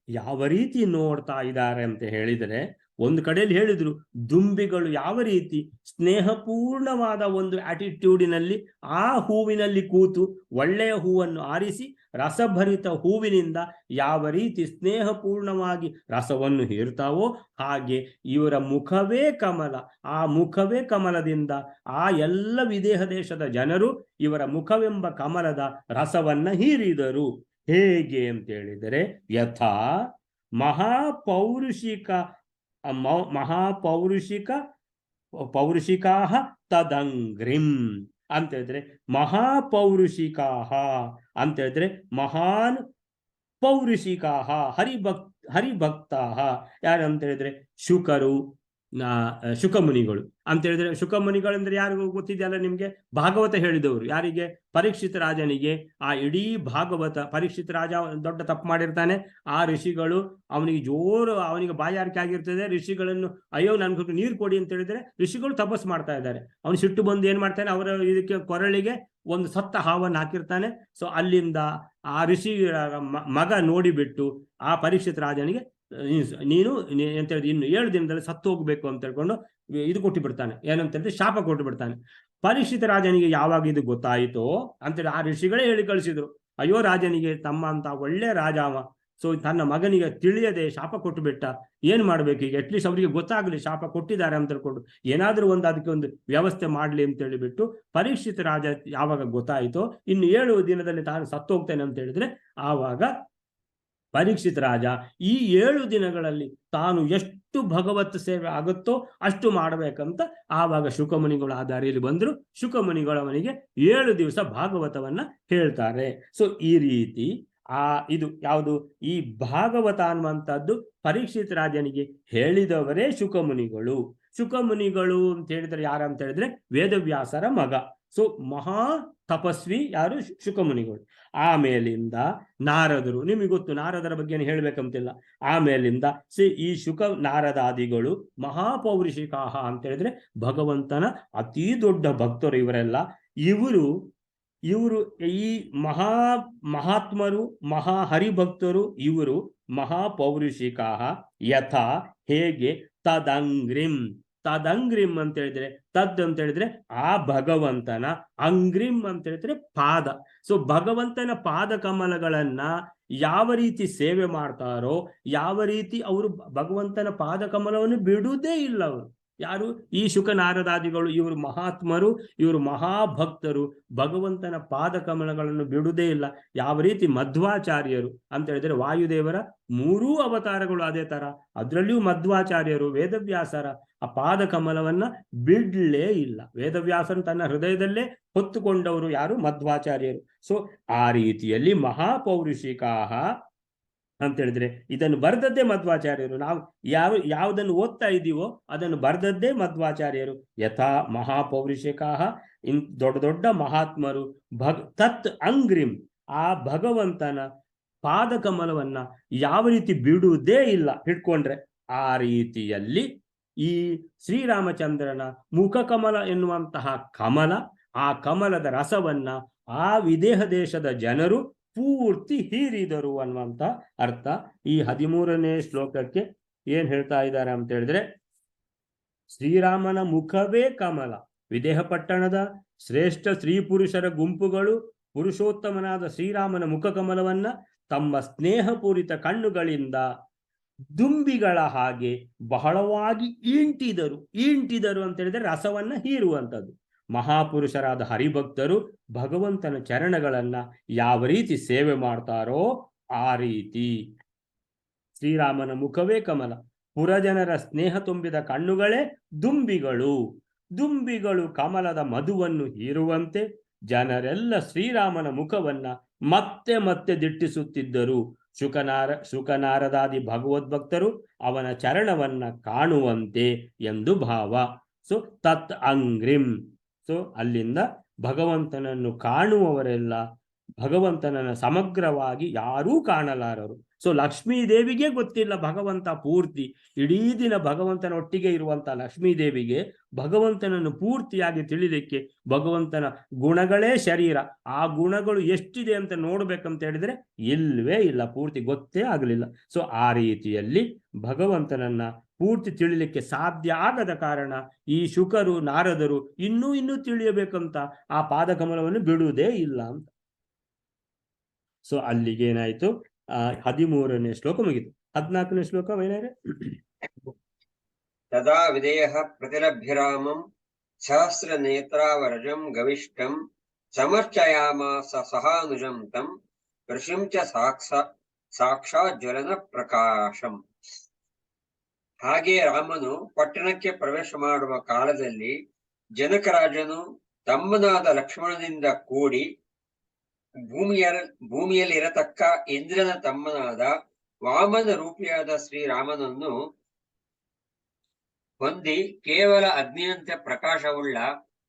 Speaker 1: ಯಾವ ರೀತಿ ನೋಡ್ತಾ ಇದ್ದಾರೆ ಅಂತ ಹೇಳಿದರೆ, ಒಂದು ಕಡೆಯಲ್ಲಿ ಹೇಳಿದ್ರು ದುಂಬಿಗಳು ಯಾವ ರೀತಿ ಸ್ನೇಹಪೂರ್ಣವಾದ ಒಂದು ಆಟಿಟ್ಯೂಡಿನಲ್ಲಿ ಆ ಹೂವಿನಲ್ಲಿ ಕೂತು ಒಳ್ಳೆಯ ಹೂವನ್ನು ಆರಿಸಿ ರಸಭರಿತ ಹೂವಿನಿಂದ ಯಾವ ರೀತಿ ಸ್ನೇಹಪೂರ್ಣವಾಗಿ ರಸವನ್ನು ಹೀರ್ತಾವೋ ಹಾಗೆ ಇವರ ಮುಖವೇ ಕಮಲ. ಆ ಮುಖವೇ ಕಮಲದಿಂದ ಆ ಎಲ್ಲ ವಿದೇಹ ದೇಶದ ಜನರು ಇವರ ಮುಖವೆಂಬ ಕಮಲದ ರಸವನ್ನ ಹೀರಿದರು. ಹೇಗೆ ಅಂತ ಹೇಳಿದರೆ ಯಥಾ ಪೌರುಷಿಕಾ ತದಂಗ್ರಿಂ ಅಂತ ಹೇಳಿದ್ರೆ, ಮಹಾಪೌರುಷಿಕಾಹ ಅಂತ ಹೇಳಿದ್ರೆ ಮಹಾನ್ ಪೌರುಷಿಕಾಹ ಹರಿಭಕ್ತಾಹ. ಯಾರಂತ ಹೇಳಿದ್ರೆ ಶುಕರು, ಶುಕಮುನಿಗಳು ಅಂತ ಹೇಳಿದ್ರೆ, ಶುಕಮುನಿಗಳಂದ್ರೆ ಯಾರಿಗೂ ಗೊತ್ತಿದೆಯಲ್ಲ ನಿಮ್ಗೆ, ಭಾಗವತ ಹೇಳಿದವರು. ಯಾರಿಗೆ? ಪರೀಕ್ಷಿತ ರಾಜನಿಗೆ ಆ ಇಡೀ ಭಾಗವತ. ಪರೀಕ್ಷಿತ ರಾಜ ದೊಡ್ಡ ತಪ್ಪು ಮಾಡಿರ್ತಾನೆ. ಆ ಋಷಿಗಳು ಅವನಿಗೆ ಬಾಯಾರಿಕೆ ಆಗಿರ್ತದೆ. ಋಷಿಗಳನ್ನು ಅಯ್ಯೋ ನನ್ಗೆ ನೀರು ಕೊಡಿ ಅಂತ ಹೇಳಿದ್ರೆ ಋಷಿಗಳು ತಪಸ್ ಮಾಡ್ತಾ ಇದ್ದಾರೆ. ಅವನು ಸಿಟ್ಟು ಬಂದು ಏನ್ ಮಾಡ್ತಾನೆ, ಅವರ ಇದಕ್ಕೆ ಕೊರಳಿಗೆ ಒಂದು ಸತ್ತ ಹಾವನ್ನು ಹಾಕಿರ್ತಾನೆ. ಸೊ ಅಲ್ಲಿಂದ ಆ ಋಷಿ ಮಗ ನೋಡಿಬಿಟ್ಟು ಆ ಪರೀಕ್ಷಿತ ರಾಜನಿಗೆ ನೀನು ಎಂತ ಹೇಳಿದ್ರೆ ಇನ್ನು 7 ದಿನದಲ್ಲಿ ಸತ್ತು ಹೋಗ್ಬೇಕು ಅಂತ ಹೇಳ್ಕೊಂಡು ಇದು ಕೊಟ್ಟು ಬಿಡ್ತಾನೆ. ಏನಂತ ಹೇಳಿದ್ರೆ ಶಾಪ ಕೊಟ್ಟು ಬಿಡ್ತಾನೆ. ಪರೀಕ್ಷಿತ ರಾಜನಿಗೆ ಯಾವಾಗ ಇದು ಗೊತ್ತಾಯಿತೋ ಅಂತೇಳಿ ಆ ಋಷಿಗಳೇ ಹೇಳಿ ಕಳಿಸಿದ್ರು, ಅಯ್ಯೋ ರಾಜನಿಗೆ ತಮ್ಮ ಅಂತ ಒಳ್ಳೆ ರಾಜ ಅವ, ಸೊ ತನ್ನ ಮಗನಿಗೆ ತಿಳಿಯದೆ ಶಾಪ ಕೊಟ್ಟು ಬಿಟ್ಟ, ಏನ್ ಮಾಡ್ಬೇಕು ಈಗ? ಅಟ್ಲೀಸ್ಟ್ ಅವರಿಗೆ ಗೊತ್ತಾಗ್ಲಿ ಶಾಪ ಕೊಟ್ಟಿದ್ದಾರೆ ಅಂತ ಹೇಳ್ಕೊಂಡು ಏನಾದ್ರೂ ಅದಕ್ಕೆ ಒಂದು ವ್ಯವಸ್ಥೆ ಮಾಡ್ಲಿ ಅಂತ ಹೇಳಿಬಿಟ್ಟು ಪರೀಕ್ಷಿತ ರಾಜ ಯಾವಾಗ ಗೊತ್ತಾಯಿತೋ ಇನ್ನು 7 ದಿನದಲ್ಲಿ ತಾನು ಸತ್ತೋಗ್ತೇನೆ ಅಂತ ಹೇಳಿದ್ರೆ, ಆವಾಗ ಪರೀಕ್ಷಿತ ರಾಜ ಈ 7 ದಿನಗಳಲ್ಲಿ ತಾನು ಎಷ್ಟು ಭಗವತ್ ಸೇವೆ ಆಗುತ್ತೋ ಅಷ್ಟು ಮಾಡಬೇಕಂತ ಆವಾಗ ಶುಕಮುನಿಗಳು ಆ ದಾರಿಯಲ್ಲಿ ಬಂದ್ರು. ಶುಕಮುನಿಗಳು ಅವನಿಗೆ 7 ದಿವಸ ಭಾಗವತವನ್ನ ಹೇಳ್ತಾರೆ. ಸೊ ಈ ರೀತಿ ಇದು ಯಾವುದು, ಈ ಭಾಗವತ ಅನ್ನುವಂಥದ್ದು ಪರೀಕ್ಷಿತ ರಾಜನಿಗೆ ಹೇಳಿದವರೇ ಶುಕಮುನಿಗಳು. ಶುಕಮುನಿಗಳು ಅಂತ ಹೇಳಿದ್ರೆ ಯಾರಂತ ಹೇಳಿದ್ರೆ ವೇದವ್ಯಾಸರ ಮಗ. ಸೊ ಮಹಾ ತಪಸ್ವಿ ಯಾರು? ಶುಕಮುನಿಗಳು. ಆಮೇಲಿಂದ ನಾರದರು. ನಿಮಗೆ ಗೊತ್ತು, ನಾರದರ ಬಗ್ಗೆ ಹೇಳ್ಬೇಕಂತಿಲ್ಲ. ಆಮೇಲಿಂದ ಈ ಶುಕ ನಾರದಾದಿಗಳು ಮಹಾಪೌರುಷಿಕಾಹ ಅಂತ ಹೇಳಿದ್ರೆ ಭಗವಂತನ ಅತಿ ದೊಡ್ಡ ಭಕ್ತರು ಇವರೆಲ್ಲ. ಇವರು ಈ ಮಹಾತ್ಮರು, ಮಹಾಹರಿಭಕ್ತರು, ಇವರು ಮಹಾಪೌರುಷಿಕಾಹ. ಯಥಾ ಹೇಗೆ? ತದಂಗ್ರಿಂ. ತದಂಗ್ರಿಂ ಅಂತ ಹೇಳಿದ್ರೆ, ತದ್ ಅಂತ ಹೇಳಿದ್ರೆ ಆ ಭಗವಂತನ, ಅಂಗ್ರಿಂ ಅಂತ ಹೇಳಿದ್ರೆ ಪಾದ. ಸೊ ಭಗವಂತನ ಪಾದ ಕಮಲಗಳನ್ನ ಯಾವ ರೀತಿ ಸೇವೆ ಮಾಡ್ತಾರೋ, ಯಾವ ರೀತಿ ಅವರು ಭಗವಂತನ ಪಾದ ಕಮಲವನ್ನು ಬಿಡುವುದೇ ಇಲ್ಲ ಅವರು. ಯಾರು? ಈ ಶುಕ ನಾರದಾದಿಗಳು. ಇವರು ಮಹಾತ್ಮರು, ಇವರು ಮಹಾಭಕ್ತರು, ಭಗವಂತನ ಪಾದ ಕಮಲಗಳನ್ನು ಬಿಡುವುದೇ ಇಲ್ಲ. ಯಾವ ರೀತಿ ಮಧ್ವಾಚಾರ್ಯರು ಅಂತ ಹೇಳಿದ್ರೆ ವಾಯುದೇವರ 3 ಅವತಾರಗಳು ಅದೇ ತರ. ಅದರಲ್ಲಿಯೂ ಮಧ್ವಾಚಾರ್ಯರು ವೇದವ್ಯಾಸರ ಆ ಪಾದ ಕಮಲವನ್ನ ಬಿಡ್ಲೇ ಇಲ್ಲ. ವೇದವ್ಯಾಸರು ತನ್ನ ಹೃದಯದಲ್ಲೇ ಹೊತ್ತುಕೊಂಡವರು ಯಾರು? ಮಧ್ವಾಚಾರ್ಯರು. ಸೊ ಆ ರೀತಿಯಲ್ಲಿ ಮಹಾಪೌರುಷಿಕಾಹ ಅಂತ ಹೇಳಿದ್ರೆ ಇದನ್ನು ಬರೆದದ್ದೇ ಮಧ್ವಾಚಾರ್ಯರು. ನಾವು ಯಾವುದನ್ನು ಓದ್ತಾ ಇದ್ದೀವೋ ಅದನ್ನು ಬರೆದದ್ದೇ ಮಧ್ವಾಚಾರ್ಯರು. ಯಥಾ ಮಹಾಪೌರುಷಿಕಾಹ, ದೊಡ್ಡ ದೊಡ್ಡ ಮಹಾತ್ಮರು ತತ್ ಅಂಗ್ರಿಂ, ಆ ಭಗವಂತನ ಪಾದ ಕಮಲವನ್ನ ಯಾವ ರೀತಿ ಬಿಡುವುದೇ ಇಲ್ಲ ಹಿಡ್ಕೊಂಡ್ರೆ. ಆ ರೀತಿಯಲ್ಲಿ ಈ ಶ್ರೀರಾಮಚಂದ್ರನ ಮುಖ ಕಮಲ ಎನ್ನುವಂತಹ ಕಮಲ, ಆ ಕಮಲದ ರಸವನ್ನ ಆ ವಿದೇಹ ದೇಶದ ಜನರು ಪೂರ್ತಿ ಹೀರಿದರು ಅನ್ನುವಂತ ಅರ್ಥ. ಈ 13ನೇ ಶ್ಲೋಕಕ್ಕೆ ಏನ್ ಹೇಳ್ತಾ ಇದ್ದಾರೆ ಅಂತ ಹೇಳಿದ್ರೆ, ಶ್ರೀರಾಮನ ಮುಖವೇ ಕಮಲ. ವಿದೇಹ ಪಟ್ಟಣದ ಶ್ರೇಷ್ಠ ಸ್ತ್ರೀ ಪುರುಷರ ಗುಂಪುಗಳು ಪುರುಷೋತ್ತಮನಾದ ಶ್ರೀರಾಮನ ಮುಖ ಕಮಲವನ್ನ ತಮ್ಮ ಸ್ನೇಹಪೂರಿತ ಕಣ್ಣುಗಳಿಂದ ದುಂಬಿಗಳ ಹಾಗೆ ಬಹಳವಾಗಿ ಈಂಟಿದರು. ಈಂಟಿದರು ಅಂತ ಹೇಳಿದ್ರೆ ರಸವನ್ನ ಹೀರುವಂಥದ್ದು. ಮಹಾಪುರುಷರಾದ ಹರಿಭಕ್ತರು ಭಗವಂತನ ಚರಣಗಳನ್ನ ಯಾವ ರೀತಿ ಸೇವೆ ಮಾಡ್ತಾರೋ ಆ ರೀತಿ. ಶ್ರೀರಾಮನ ಮುಖವೇ ಕಮಲ, ಪುರಜನರ ಸ್ನೇಹ ತುಂಬಿದ ಕಣ್ಣುಗಳೇ ದುಂಬಿಗಳು. ದುಂಬಿಗಳು ಕಮಲದ ಮಧುವನ್ನು ಹೀರುವಂತೆ ಜನರೆಲ್ಲ ಶ್ರೀರಾಮನ ಮುಖವನ್ನ ಮತ್ತೆ ಮತ್ತೆ ದಿಟ್ಟಿಸುತ್ತಿದ್ದರು. ಶುಕನಾರದಾದಿ ಭಗವದ್ಭಕ್ತರು ಅವನ ಚರಣವನ್ನ ಕಾಣುವಂತೆ ಎಂದು ಭಾವ. ಸೊ ತತ್ ಅಂಗ್ರಿಂ. ಸೊ ಅಲ್ಲಿಂದ ಭಗವಂತನನ್ನು ಕಾಣುವವರೆಲ್ಲ ಭಗವಂತನನ್ನು ಸಮಗ್ರವಾಗಿ ಯಾರೂ ಕಾಣಲಾರರು. ಸೊ ಲಕ್ಷ್ಮೀದೇವಿಗೆ ಗೊತ್ತಿಲ್ಲ ಭಗವಂತ ಪೂರ್ತಿ. ಇಡೀ ದಿನ ಭಗವಂತನ ಒಟ್ಟಿಗೆ ಇರುವಂತ ಲಕ್ಷ್ಮೀದೇವಿಗೆ ಭಗವಂತನನ್ನು ಪೂರ್ತಿಯಾಗಿ ತಿಳಿಲಿಕ್ಕೆ ಭಗವಂತನ ಗುಣಗಳೇ ಶರೀರ, ಆ ಗುಣಗಳು ಎಷ್ಟಿದೆ ಅಂತ ನೋಡ್ಬೇಕಂತ ಹೇಳಿದ್ರೆ ಇಲ್ವೇ ಇಲ್ಲ, ಪೂರ್ತಿ ಗೊತ್ತೇ ಆಗಲಿಲ್ಲ. ಸೊ ಆ ರೀತಿಯಲ್ಲಿ ಭಗವಂತನನ್ನ ಪೂರ್ತಿ ತಿಳಿಲಿಕ್ಕೆ ಸಾಧ್ಯ ಆಗದ ಕಾರಣ ಈ ಶುಕರು ನಾರದರು ಇನ್ನೂ ತಿಳಿಯಬೇಕಂತ ಆ ಪಾದಕಮಲವನ್ನು ಬಿಡುವುದೇ ಇಲ್ಲ ಅಂತ. ಸೊ ಅಲ್ಲಿಗೆ ಏನಾಯ್ತು, 13ನೇ ಶ್ಲೋಕ ಮುಗಿತು. 14ನೇ ಶ್ಲೋಕ ವೈನರೇ.
Speaker 2: ತದಾ ವಿದೇಹ ಪ್ರತಿಲಭ್ಯರಾಮಂ ಸಹಸ್ರ ನೇತ್ರಾವರಜಂ ಗವಿಷ್ಟಂ ಸಮರ್ಚಯಾಮಾಸ ಸಹಾನುಜಂ ತಂ ಋಷಿಂಚ ಸಾಕ್ಷಾತ್ ಜ್ವಲನ ಪ್ರಕಾಶಂ. ಹಾಗೆ ರಾಮನು ಪಟ್ಟಣಕ್ಕೆ ಪ್ರವೇಶ ಮಾಡುವ ಕಾಲದಲ್ಲಿ ಜನಕರಾಜನು ತಮ್ಮನಾದ ಲಕ್ಷ್ಮಣನಿಂದ ಕೂಡಿ ಭೂಮಿಯಲ್ಲಿರತಕ್ಕ ಇಂದ್ರನ ತಮ್ಮನಾದ ವಾಮನ ರೂಪಿಯಾದ ಶ್ರೀರಾಮನನ್ನು ಹೊಂದಿ ಕೇವಲ ಅಗ್ನಿಯಂತೆ ಪ್ರಕಾಶವುಳ್ಳ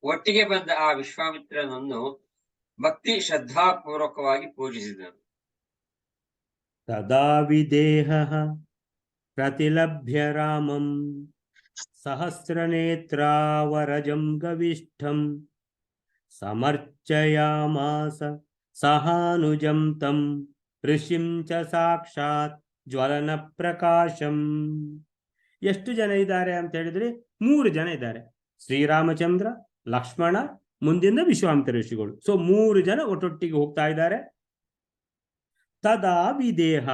Speaker 2: ಒಟ್ಟಿಗೆ ಬಂದ ಆ ವಿಶ್ವಾಮಿತ್ರನನ್ನು ಭಕ್ತಿ ಶ್ರದ್ಧಾಪೂರ್ವಕವಾಗಿ ಪೂಜಿಸಿದನು.
Speaker 1: ತದಾ ವಿದೇಹ ಪ್ರತಿಲಭ್ಯ ರಾಮಂ ಸಹಸ್ರನೇತ್ರಾವರಜಂ ಗವಿಷ್ಠಂ ಸಮರ್ಚಯಾಮಾಸ ಸಹಾನುಜಂ ತಂ ಋಷಿಂ ಚ ಸಾಕ್ಷಾತ್ ಜ್ವಲನ ಪ್ರಕಾಶಂ. ಎಷ್ಟು ಜನ ಇದ್ದಾರೆ ಅಂತ ಹೇಳಿದ್ರೆ 3 ಜನ ಇದ್ದಾರೆ. ಶ್ರೀರಾಮಚಂದ್ರ, ಲಕ್ಷ್ಮಣ, ಮುಂದಿನ ವಿಶ್ವಾಮಿತ್ರ ಋಷಿಗಳು. ಸೊ 3 ಜನ ಒಟ್ಟೊಟ್ಟಿಗೆ ಹೋಗ್ತಾ ಇದ್ದಾರೆ. ತದಾ ವಿದೇಹ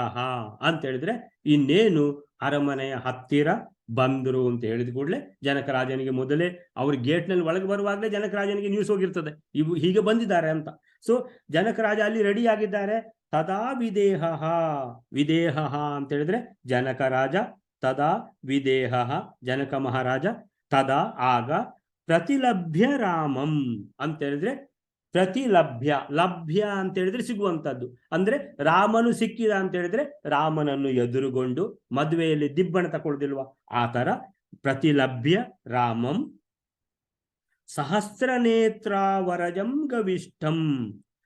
Speaker 1: ಅಂತ ಹೇಳಿದ್ರೆ ಇನ್ನೇನು ಅರಮನೆಯ ಹತ್ತಿರ ಬಂದರು ಅಂತ ಹೇಳಿದ ಕೂಡಲೇ ಜನಕರಾಜನಿಗೆ ಮೊದಲೇ ಅವ್ರ ಗೇಟ್ನಲ್ಲಿ ಒಳಗೆ ಬರುವಾಗಲೇ ಜನಕರಾಜನಿಗೆ ನ್ಯೂಸ್ ಹೋಗಿರ್ತದೆ, ಇವು ಹೀಗೆ ಬಂದಿದ್ದಾರೆ ಅಂತ. ಸೊ ಜನಕರಾಜ ಅಲ್ಲಿ ರೆಡಿ ಆಗಿದ್ದಾರೆ. ತದಾ ವಿದೇಹ ಅಂತ ಹೇಳಿದ್ರೆ ಜನಕರಾಜ, ತದಾ ವಿದೇಹ ಜನಕ ಮಹಾರಾಜ, ತದಾ ಆಗ ಪ್ರತಿಲಭ್ಯ ರಾಮಂ ಅಂತ ಹೇಳಿದ್ರೆ ಪ್ರತಿಲಭ್ಯ, ಲಭ್ಯ ಅಂತ ಹೇಳಿದ್ರೆ ಸಿಗುವಂತದ್ದು, ಅಂದ್ರೆ ರಾಮನು ಸಿಕ್ಕಿದ ಅಂತ ಹೇಳಿದ್ರೆ ರಾಮನನ್ನು ಎದುರುಗೊಂಡು ಮದುವೆಯಲ್ಲಿ ದಿಬ್ಬಣ ತಗೊಳ್ದಿಲ್ವಾ ಆ ತರ ಪ್ರತಿಲಭ್ಯ ರಾಮಂ ಸಹಸ್ರನೇತ್ರಾವರಜಂ ಗವಿಷ್ಠಂ.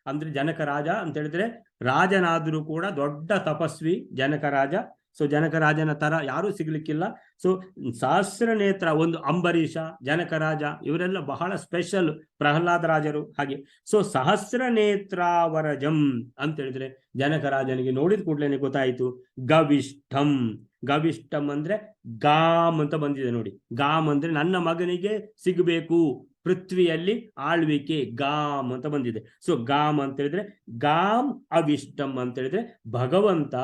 Speaker 1: ಅಂದ್ರೆ ಜನಕರಾಜ ಅಂತ ಹೇಳಿದ್ರೆ ರಾಜನಾದರೂ ಕೂಡ ದೊಡ್ಡ ತಪಸ್ವಿ ಜನಕರಾಜ. ಸೊ ಜನಕರಾಜನ ತರ ಯಾರೂ ಸಿಗ್ಲಿಕ್ಕಿಲ್ಲ. ಸೊ ಸಹಸ್ರ ನೇತ್ರ, ಒಂದು ಅಂಬರೀಷ, ಜನಕರಾಜ ಇವರೆಲ್ಲ ಬಹಳ ಸ್ಪೆಷಲ್, ಪ್ರಹ್ಲಾದ ರಾಜರು ಹಾಗೆ. ಸೊ ಸಹಸ್ರ ನೇತ್ರಾವರಜಂ ಅಂತ ಹೇಳಿದ್ರೆ ಜನಕರಾಜನಿಗೆ ನೋಡಿದ ಕೂಡಲೇ ಗೊತ್ತಾಯಿತು ಗವಿಷ್ಠಂ. ಗವಿಷ್ಠಂ ಅಂದ್ರೆ ಗಾಮ್ ಅಂತ ಬಂದಿದೆ ನೋಡಿ. ಗಾಮ್ ಅಂದ್ರೆ ನನ್ನ ಮಗನಿಗೆ ಸಿಗಬೇಕು, ಪೃಥ್ವಿಯಲ್ಲಿ ಆಳ್ವಿಕೆ, ಗಾಮ್ ಅಂತ ಬಂದಿದೆ. ಸೊ ಗಾಮ್ ಅಂತ ಹೇಳಿದ್ರೆ ಗಾಮ್ ಅವಿಷ್ಟಂ ಅಂತ ಹೇಳಿದ್ರೆ ಭಗವಂತ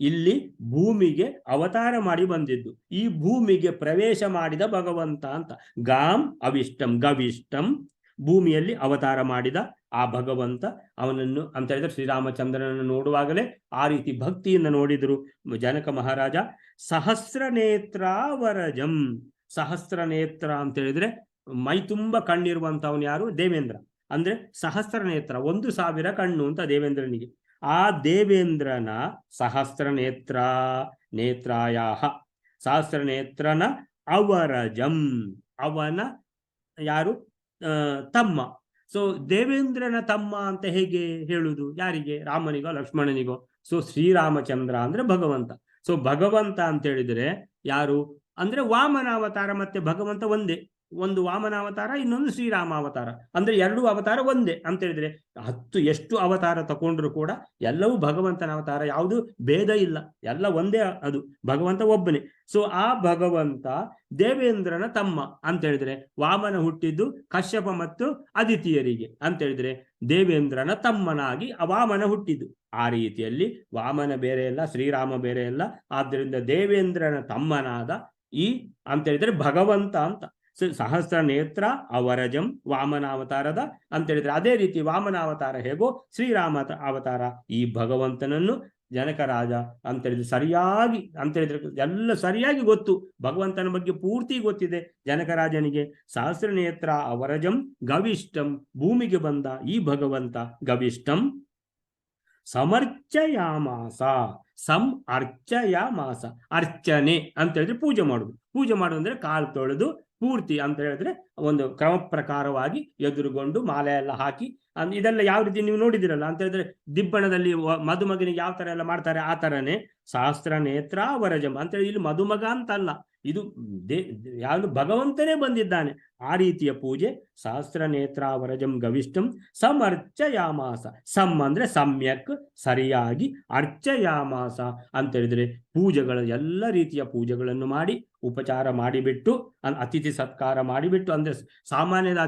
Speaker 1: ಇಲ್ಲಿ ಭೂಮಿಗೆ ಅವತಾರ ಮಾಡಿ ಬಂದಿದ್ದು, ಈ ಭೂಮಿಗೆ ಪ್ರವೇಶ ಮಾಡಿದ ಭಗವಂತ ಅಂತ. ಗಾಮ್ ಅವಿಷ್ಟಂ, ಗವಿಷ್ಟಂ ಭೂಮಿಯಲ್ಲಿ ಅವತಾರ ಮಾಡಿದ ಆ ಭಗವಂತ ಅವನನ್ನು ಅಂತ ಹೇಳಿದ್ರೆ ಶ್ರೀರಾಮಚಂದ್ರನನ್ನು ನೋಡುವಾಗಲೇ ಆ ರೀತಿ ಭಕ್ತಿಯಿಂದ ನೋಡಿದ್ರು ಜನಕ ಮಹಾರಾಜ. ಸಹಸ್ರ ನೇತ್ರಾವರಜಂ, ಸಹಸ್ರ ನೇತ್ರ ಅಂತ ಹೇಳಿದ್ರೆ ಮೈ ತುಂಬ ಕಣ್ಣಿರುವಂತವನು ಯಾರು? ದೇವೇಂದ್ರ. ಅಂದ್ರೆ ಸಹಸ್ರ ನೇತ್ರ, 1000 ಕಣ್ಣು ಅಂತ ದೇವೇಂದ್ರನಿಗೆ. ಆ ದೇವೇಂದ್ರನ ಸಹಸ್ರ ನೇತ್ರಾಯಾಹ, ಸಹಸ್ರ ನೇತ್ರನ ಅವರಜಂ, ಅವನ ಯಾರು? ತಮ್ಮ. ಸೊ ದೇವೇಂದ್ರನ ತಮ್ಮ ಅಂತ ಹೇಗೆ ಹೇಳುವುದು? ಯಾರಿಗೆ? ರಾಮನಿಗೋ ಲಕ್ಷ್ಮಣನಿಗೋ? ಸೊ ಶ್ರೀರಾಮಚಂದ್ರ ಅಂದ್ರೆ ಭಗವಂತ. ಸೊ ಭಗವಂತ ಅಂತ ಹೇಳಿದ್ರೆ ಯಾರು ಅಂದ್ರೆ ವಾಮನಾವತಾರ ಮತ್ತೆ ಭಗವಂತ ಒಂದೇ. ಒಂದು ವಾಮನಾವತಾರ, ಇನ್ನೊಂದು ಶ್ರೀರಾಮ ಅವತಾರ, ಅಂದ್ರೆ 2 ಅವತಾರ ಒಂದೇ ಅಂತ ಹೇಳಿದ್ರೆ 10 ಎಷ್ಟು ಅವತಾರ ತಗೊಂಡ್ರು ಕೂಡ ಎಲ್ಲವೂ ಭಗವಂತನ ಅವತಾರ, ಯಾವುದು ಭೇದ ಇಲ್ಲ, ಎಲ್ಲ ಒಂದೇ, ಅದು ಭಗವಂತ ಒಬ್ಬನೇ. ಸೊ ಆ ಭಗವಂತ ದೇವೇಂದ್ರನ ತಮ್ಮ ಅಂತ ಹೇಳಿದ್ರೆ ವಾಮನ ಹುಟ್ಟಿದ್ದು ಕಶ್ಯಪ ಮತ್ತು ಅದಿತಿಯರಿಗೆ ಅಂತ ಹೇಳಿದ್ರೆ ದೇವೇಂದ್ರನ ತಮ್ಮನಾಗಿ ವಾಮನ ಹುಟ್ಟಿದ್ದು. ಆ ರೀತಿಯಲ್ಲಿ ವಾಮನ ಬೇರೆ ಅಲ್ಲ, ಶ್ರೀರಾಮ ಬೇರೆ ಅಲ್ಲ. ಆದ್ದರಿಂದ ದೇವೇಂದ್ರನ ತಮ್ಮನಾದ ಈ ಅಂತ ಹೇಳಿದ್ರೆ ಭಗವಂತ ಅಂತ. ಸಹಸ್ರ ನೇತ್ರ ಅವರಜಂ ವಾಮನಾವತಾರದ ಅಂತ ಹೇಳಿದ್ರೆ, ಅದೇ ರೀತಿ ವಾಮನಾವತಾರ ಹೇಗೋ ಶ್ರೀರಾಮ ಅವತಾರ ಈ ಭಗವಂತನನ್ನು ಜನಕರಾಜ ಅಂತ ಹೇಳಿದ್ರೆ ಸರಿಯಾಗಿ ಅಂತ ಹೇಳಿದ್ರೆ ಎಲ್ಲ ಸರಿಯಾಗಿ ಗೊತ್ತು, ಭಗವಂತನ ಬಗ್ಗೆ ಪೂರ್ತಿ ಗೊತ್ತಿದೆ ಜನಕರಾಜನಿಗೆ. ಸಹಸ್ರ ನೇತ್ರ ಅವರಜಂ ಗವಿಷ್ಟಂ, ಭೂಮಿಗೆ ಬಂದ ಈ ಭಗವಂತ ಗವಿಷ್ಟಂ ಸಮರ್ಚಯಾಮಾಸ, ಅರ್ಚಯಾಮಾಸ, ಅರ್ಚನೆ ಅಂತ ಹೇಳಿದ್ರೆ ಪೂಜೆ ಮಾಡುದು. ಪೂಜೆ ಮಾಡುದು ಅಂದ್ರೆ ಕಾಲು ತೊಳೆದು ಪೂರ್ತಿ ಅಂತ ಹೇಳಿದ್ರೆ ಒಂದು ಕ್ರಮ ಪ್ರಕಾರವಾಗಿ ಎದುರುಗೊಂಡು ಮಾಲೆ ಎಲ್ಲ ಹಾಕಿ, ಇದೆಲ್ಲ ಯಾವ ರೀತಿ ನೀವು ನೋಡಿದಿರಲ್ಲ ಅಂತ ಹೇಳಿದ್ರೆ ದಿಬ್ಬಣದಲ್ಲಿ ಮದುಮಗನಿಗೆ ಯಾವ ತರ ಎಲ್ಲ ಮಾಡ್ತಾರೆ ಆ ತರನೇ ಸಹಸ್ರ ನೇತ್ರ ವರಜಂ ಅಂತ ಹೇಳಿ ಇಲ್ಲಿ ಮದುಮಗ ಅಂತಲ್ಲ, ಇದು ಯಾವುದು ಭಗವಂತನೇ ಬಂದಿದ್ದಾನೆ ಆ ರೀತಿಯ ಪೂಜೆ. ಸಹಸ್ರ ನೇತ್ರ ವರಜಂ ಗವಿಷ್ಟಂ ಸಮರ್ಚಯಾಮಾಸ, ಅಂದ್ರೆ ಸಮ್ಯಕ್ ಸರಿಯಾಗಿ, ಅರ್ಚಯಾಮಾಸ ಅಂತ ಹೇಳಿದ್ರೆ ಪೂಜೆಗಳ ಎಲ್ಲ ರೀತಿಯ ಪೂಜೆಗಳನ್ನು ಮಾಡಿ ಉಪಚಾರ ಮಾಡಿಬಿಟ್ಟು ಅತಿಥಿ ಸತ್ಕಾರ ಮಾಡಿಬಿಟ್ಟು, ಅಂದ್ರೆ ಸಾಮಾನ್ಯದ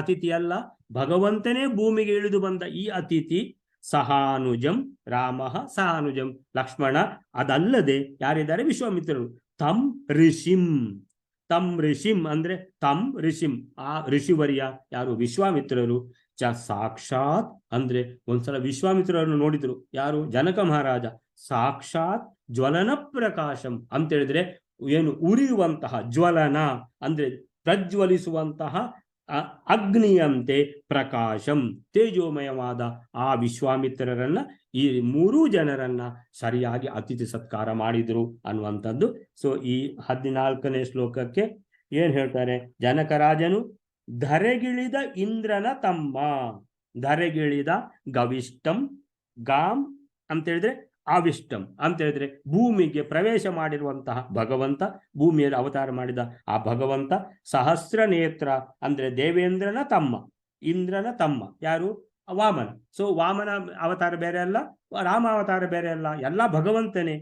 Speaker 1: ಅತಿಥಿ ಅಲ್ಲ, ಭಗವಂತನೇ ಭೂಮಿಗೆ ಇಳಿದು ಬಂದ ಈ ಅತಿಥಿ ಸಹಾನುಜಂ ರಾಮ, ಸಹಾನುಜಂ ಲಕ್ಷ್ಮಣ, ಅದಲ್ಲದೆ ಯಾರಿದ್ದಾರೆ ವಿಶ್ವಾಮಿತ್ರರು. ತಮ್ ಋಷಿಂ ಅಂದ್ರೆ ತಮ್ ಋಷಿಂ, ಆ ಋಷಿವರ್ಯ ಯಾರು ವಿಶ್ವಾಮಿತ್ರರು. ಸಾಕ್ಷಾತ್ ಅಂದ್ರೆ ಒಂದ್ಸಲ ವಿಶ್ವಾಮಿತ್ರರನ್ನು ನೋಡಿದ್ರು ಯಾರು ಜನಕ ಮಹಾರಾಜ. ಸಾಕ್ಷಾತ್ ಜ್ವಲನ ಪ್ರಕಾಶಂ ಅಂತ ಹೇಳಿದ್ರೆ ಏನು ಉರಿಯುವಂತಹ ಜ್ವಲನ ಅಂದ್ರೆ ಪ್ರಜ್ವಲಿಸುವಂತಹ ಅಗ್ನಿಯಂತೆ ಪ್ರಕಾಶಂ ತೇಜೋಮಯವಾದ ಆ ವಿಶ್ವಾಮಿತ್ರರನ್ನ ಈ ಮೂರೂ ಜನರನ್ನ ಸರಿಯಾಗಿ ಅತಿಥಿ ಸತ್ಕಾರ ಮಾಡಿದ್ರು ಅನ್ನುವಂಥದ್ದು. ಸೊ ಈ 14ನೇ ಶ್ಲೋಕಕ್ಕೆ ಏನ್ ಹೇಳ್ತಾರೆ, ಜನಕರಾಜನು ಧರೆಗಿಳಿದ ಇಂದ್ರನ ತಮ್ಮ, ಧರೆಗಿಳಿದ ಗವಿಷ್ಟಂ, ಗಾಮ್ ಅಂತ ಹೇಳಿದ್ರೆ ಆವಿಷ್ಟಂ ಅಂತ ಹೇಳಿದ್ರೆ ಭೂಮಿಗೆ ಪ್ರವೇಶ ಮಾಡಿರುವಂತಹ ಭಗವಂತ, ಭೂಮಿಯಲ್ಲಿ ಅವತಾರ ಮಾಡಿದ ಆ ಭಗವಂತ. ಸಹಸ್ರ ನೇತ್ರ ಅಂದ್ರೆ ದೇವೇಂದ್ರನ ತಮ್ಮ, ಇಂದ್ರನ ತಮ್ಮ ಯಾರು ವಾಮನ. ಸೊ ವಾಮನ ಅವತಾರ ಬೇರೆ ಅಲ್ಲ, ರಾಮ ಅವತಾರ ಬೇರೆ ಅಲ್ಲ, ಎಲ್ಲ ಭಗವಂತನೇ,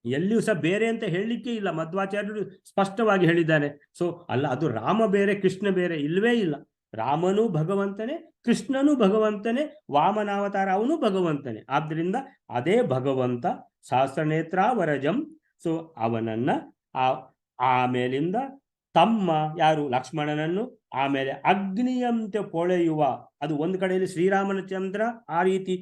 Speaker 1: ಎಲ್ಲಿಯೂ ಸಹ ಬೇರೆ ಅಂತ ಹೇಳಲಿಕ್ಕೆ ಇಲ್ಲ. ಮಧ್ವಾಚಾರ್ಯರು ಸ್ಪಷ್ಟವಾಗಿ ಹೇಳಿದ್ದಾರೆ. ಸೊ ಅಲ್ಲ ಅದು ರಾಮ ಬೇರೆ ಕೃಷ್ಣ ಬೇರೆ ಇಲ್ವೇ ಇಲ್ಲ, ರಾಮನೂ ಭಗವಂತನೇ, ಕೃಷ್ಣನೂ ಭಗವಂತನೇ, ವಾಮನಾವತಾರ ಅವನು ಭಗವಂತನೇ. ಆದ್ರಿಂದ ಅದೇ ಭಗವಂತ ಸಹಸ್ರನೇತ್ರ ವರಜಂ. ಸೊ ಅವನನ್ನ ಆಮೇಲಿಂದ ತಮ್ಮ ಯಾರು ಲಕ್ಷ್ಮಣನನ್ನು, ಆಮೇಲೆ ಅಗ್ನಿಯಂತೆ ಪೊಳೆಯುವ, ಅದು ಒಂದು ಕಡೆಯಲ್ಲಿ ಶ್ರೀರಾಮನ ಚಂದ್ರ ಆ ರೀತಿ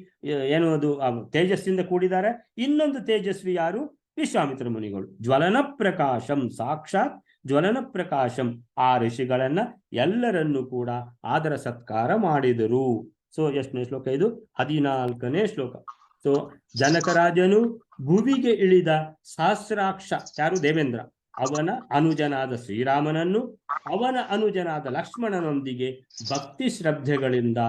Speaker 1: ಏನು ಅದು ತೇಜಸ್ಸಿಂದ ಕೂಡಿದ್ದಾರೆ, ಇನ್ನೊಂದು ತೇಜಸ್ವಿ ಯಾರು ವಿಶ್ವಾಮಿತ್ರ ಮುನಿಗಳು. ಜ್ವಲನ ಪ್ರಕಾಶಂ, ಸಾಕ್ಷಾತ್ ಜ್ವಲನ ಪ್ರಕಾಶಂ, ಆ ಋಷಿಗಳನ್ನ ಎಲ್ಲರನ್ನೂ ಕೂಡ ಆದರ ಸತ್ಕಾರ ಮಾಡಿದರು. ಸೊ ಎಷ್ಟನೇ ಶ್ಲೋಕ ಇದು? 14ನೇ ಶ್ಲೋಕ. ಸೊ ಜನಕರಾಜನು ಭುವಿಗೆ ಇಳಿದ ಸಹಸ್ರಾಕ್ಷ ಯಾರು ದೇವೇಂದ್ರ, ಅವನ ಅನುಜನಾದ ಶ್ರೀರಾಮನನ್ನು ಅವನ ಅನುಜನಾದ ಲಕ್ಷ್ಮಣನೊಂದಿಗೆ ಭಕ್ತಿ ಶ್ರದ್ಧೆಗಳಿಂದ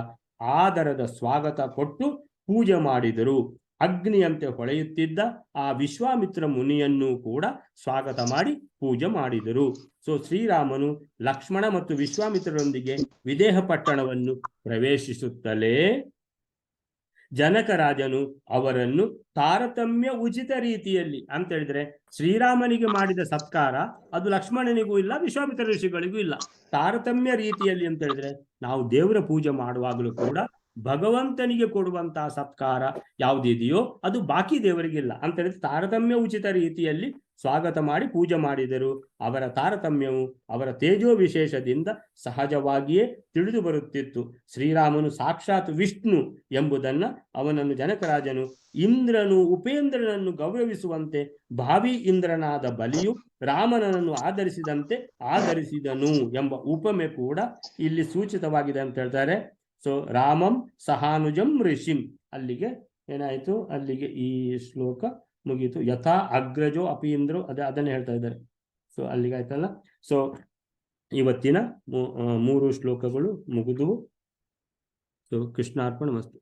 Speaker 1: ಆದರದ ಸ್ವಾಗತ ಕೊಟ್ಟು ಪೂಜೆ ಮಾಡಿದರು. ಅಗ್ನಿಯಂತೆ ಹೊಳೆಯುತ್ತಿದ್ದ ಆ ವಿಶ್ವಾಮಿತ್ರ ಮುನಿಯನ್ನು ಕೂಡ ಸ್ವಾಗತ ಮಾಡಿ ಪೂಜೆ ಮಾಡಿದರು. ಸೊ ಶ್ರೀರಾಮನು ಲಕ್ಷ್ಮಣ ಮತ್ತು ವಿಶ್ವಾಮಿತ್ರರೊಂದಿಗೆ ವಿದೇಹ ಪಟ್ಟಣವನ್ನು ಪ್ರವೇಶಿಸುತ್ತಲೇ ಜನಕರಾಜನು ಅವರನ್ನು ತಾರತಮ್ಯ ಉಚಿತ ರೀತಿಯಲ್ಲಿ ಅಂತ ಹೇಳಿದ್ರೆ ಶ್ರೀರಾಮನಿಗೆ ಮಾಡಿದ ಸತ್ಕಾರ ಅದು ಲಕ್ಷ್ಮಣನಿಗೂ ಇಲ್ಲ, ವಿಶ್ವಾಮಿತ್ರ ಋಷಿಗಳಿಗೂ ಇಲ್ಲ. ತಾರತಮ್ಯ ರೀತಿಯಲ್ಲಿ ಅಂತ ಹೇಳಿದ್ರೆ ನಾವು ದೇವರ ಪೂಜೆ ಮಾಡುವಾಗಲೂ ಕೂಡ ಭಗವಂತನಿಗೆ ಕೊಡುವಂತಹ ಸತ್ಕಾರ ಯಾವುದಿದೆಯೋ ಅದು ಬಾಕಿ ದೇವರಿಗಿಲ್ಲ ಅಂತ ಹೇಳಿದ್ರೆ ತಾರತಮ್ಯ ಉಚಿತ ರೀತಿಯಲ್ಲಿ ಸ್ವಾಗತ ಮಾಡಿ ಪೂಜೆ ಮಾಡಿದರು. ಅವರ ತಾರತಮ್ಯವು ಅವರ ತೇಜೋ ವಿಶೇಷದಿಂದ ಸಹಜವಾಗಿಯೇ ತಿಳಿದು ಬರುತ್ತಿತ್ತು. ಶ್ರೀರಾಮನು ಸಾಕ್ಷಾತ್ ವಿಷ್ಣು ಎಂಬುದನ್ನ ಅವನನ್ನು ಜನಕರಾಜನು ಇಂದ್ರನು ಉಪೇಂದ್ರನನ್ನು ಗೌರವಿಸುವಂತೆ ಭಾವಿ ಇಂದ್ರನಾದ ಬಲಿಯು ರಾಮನನ್ನು ಆಧರಿಸಿದಂತೆ ಆಧರಿಸಿದನು ಎಂಬ ಉಪಮೆ ಕೂಡ ಇಲ್ಲಿ ಸೂಚಿತವಾಗಿದೆ ಅಂತ ಹೇಳ್ತಾರೆ. ಸೊ ರಾಮಂ ಸಹಾನುಜಂ ಋಷಿಂ, ಅಲ್ಲಿಗೆ ಏನಾಯ್ತು, ಅಲ್ಲಿಗೆ ಈ ಶ್ಲೋಕ ಮುಗೀತು. ಯಥಾ ಅಗ್ರಜೋ ಅಪೀಂದ್ರೋ ಅದನ್ನೇ ಹೇಳ್ತಾ ಇದ್ದಾರೆ. ಸೊ ಅಲ್ಲಿಗೆ ಆಯ್ತಲ್ಲ. ಸೊ ಇವತ್ತಿನ 3 ಶ್ಲೋಕಗಳು ಮುಗಿದುವು. ಸೊ ಕೃಷ್ಣಾರ್ಪಣ ಮಸ್ತು.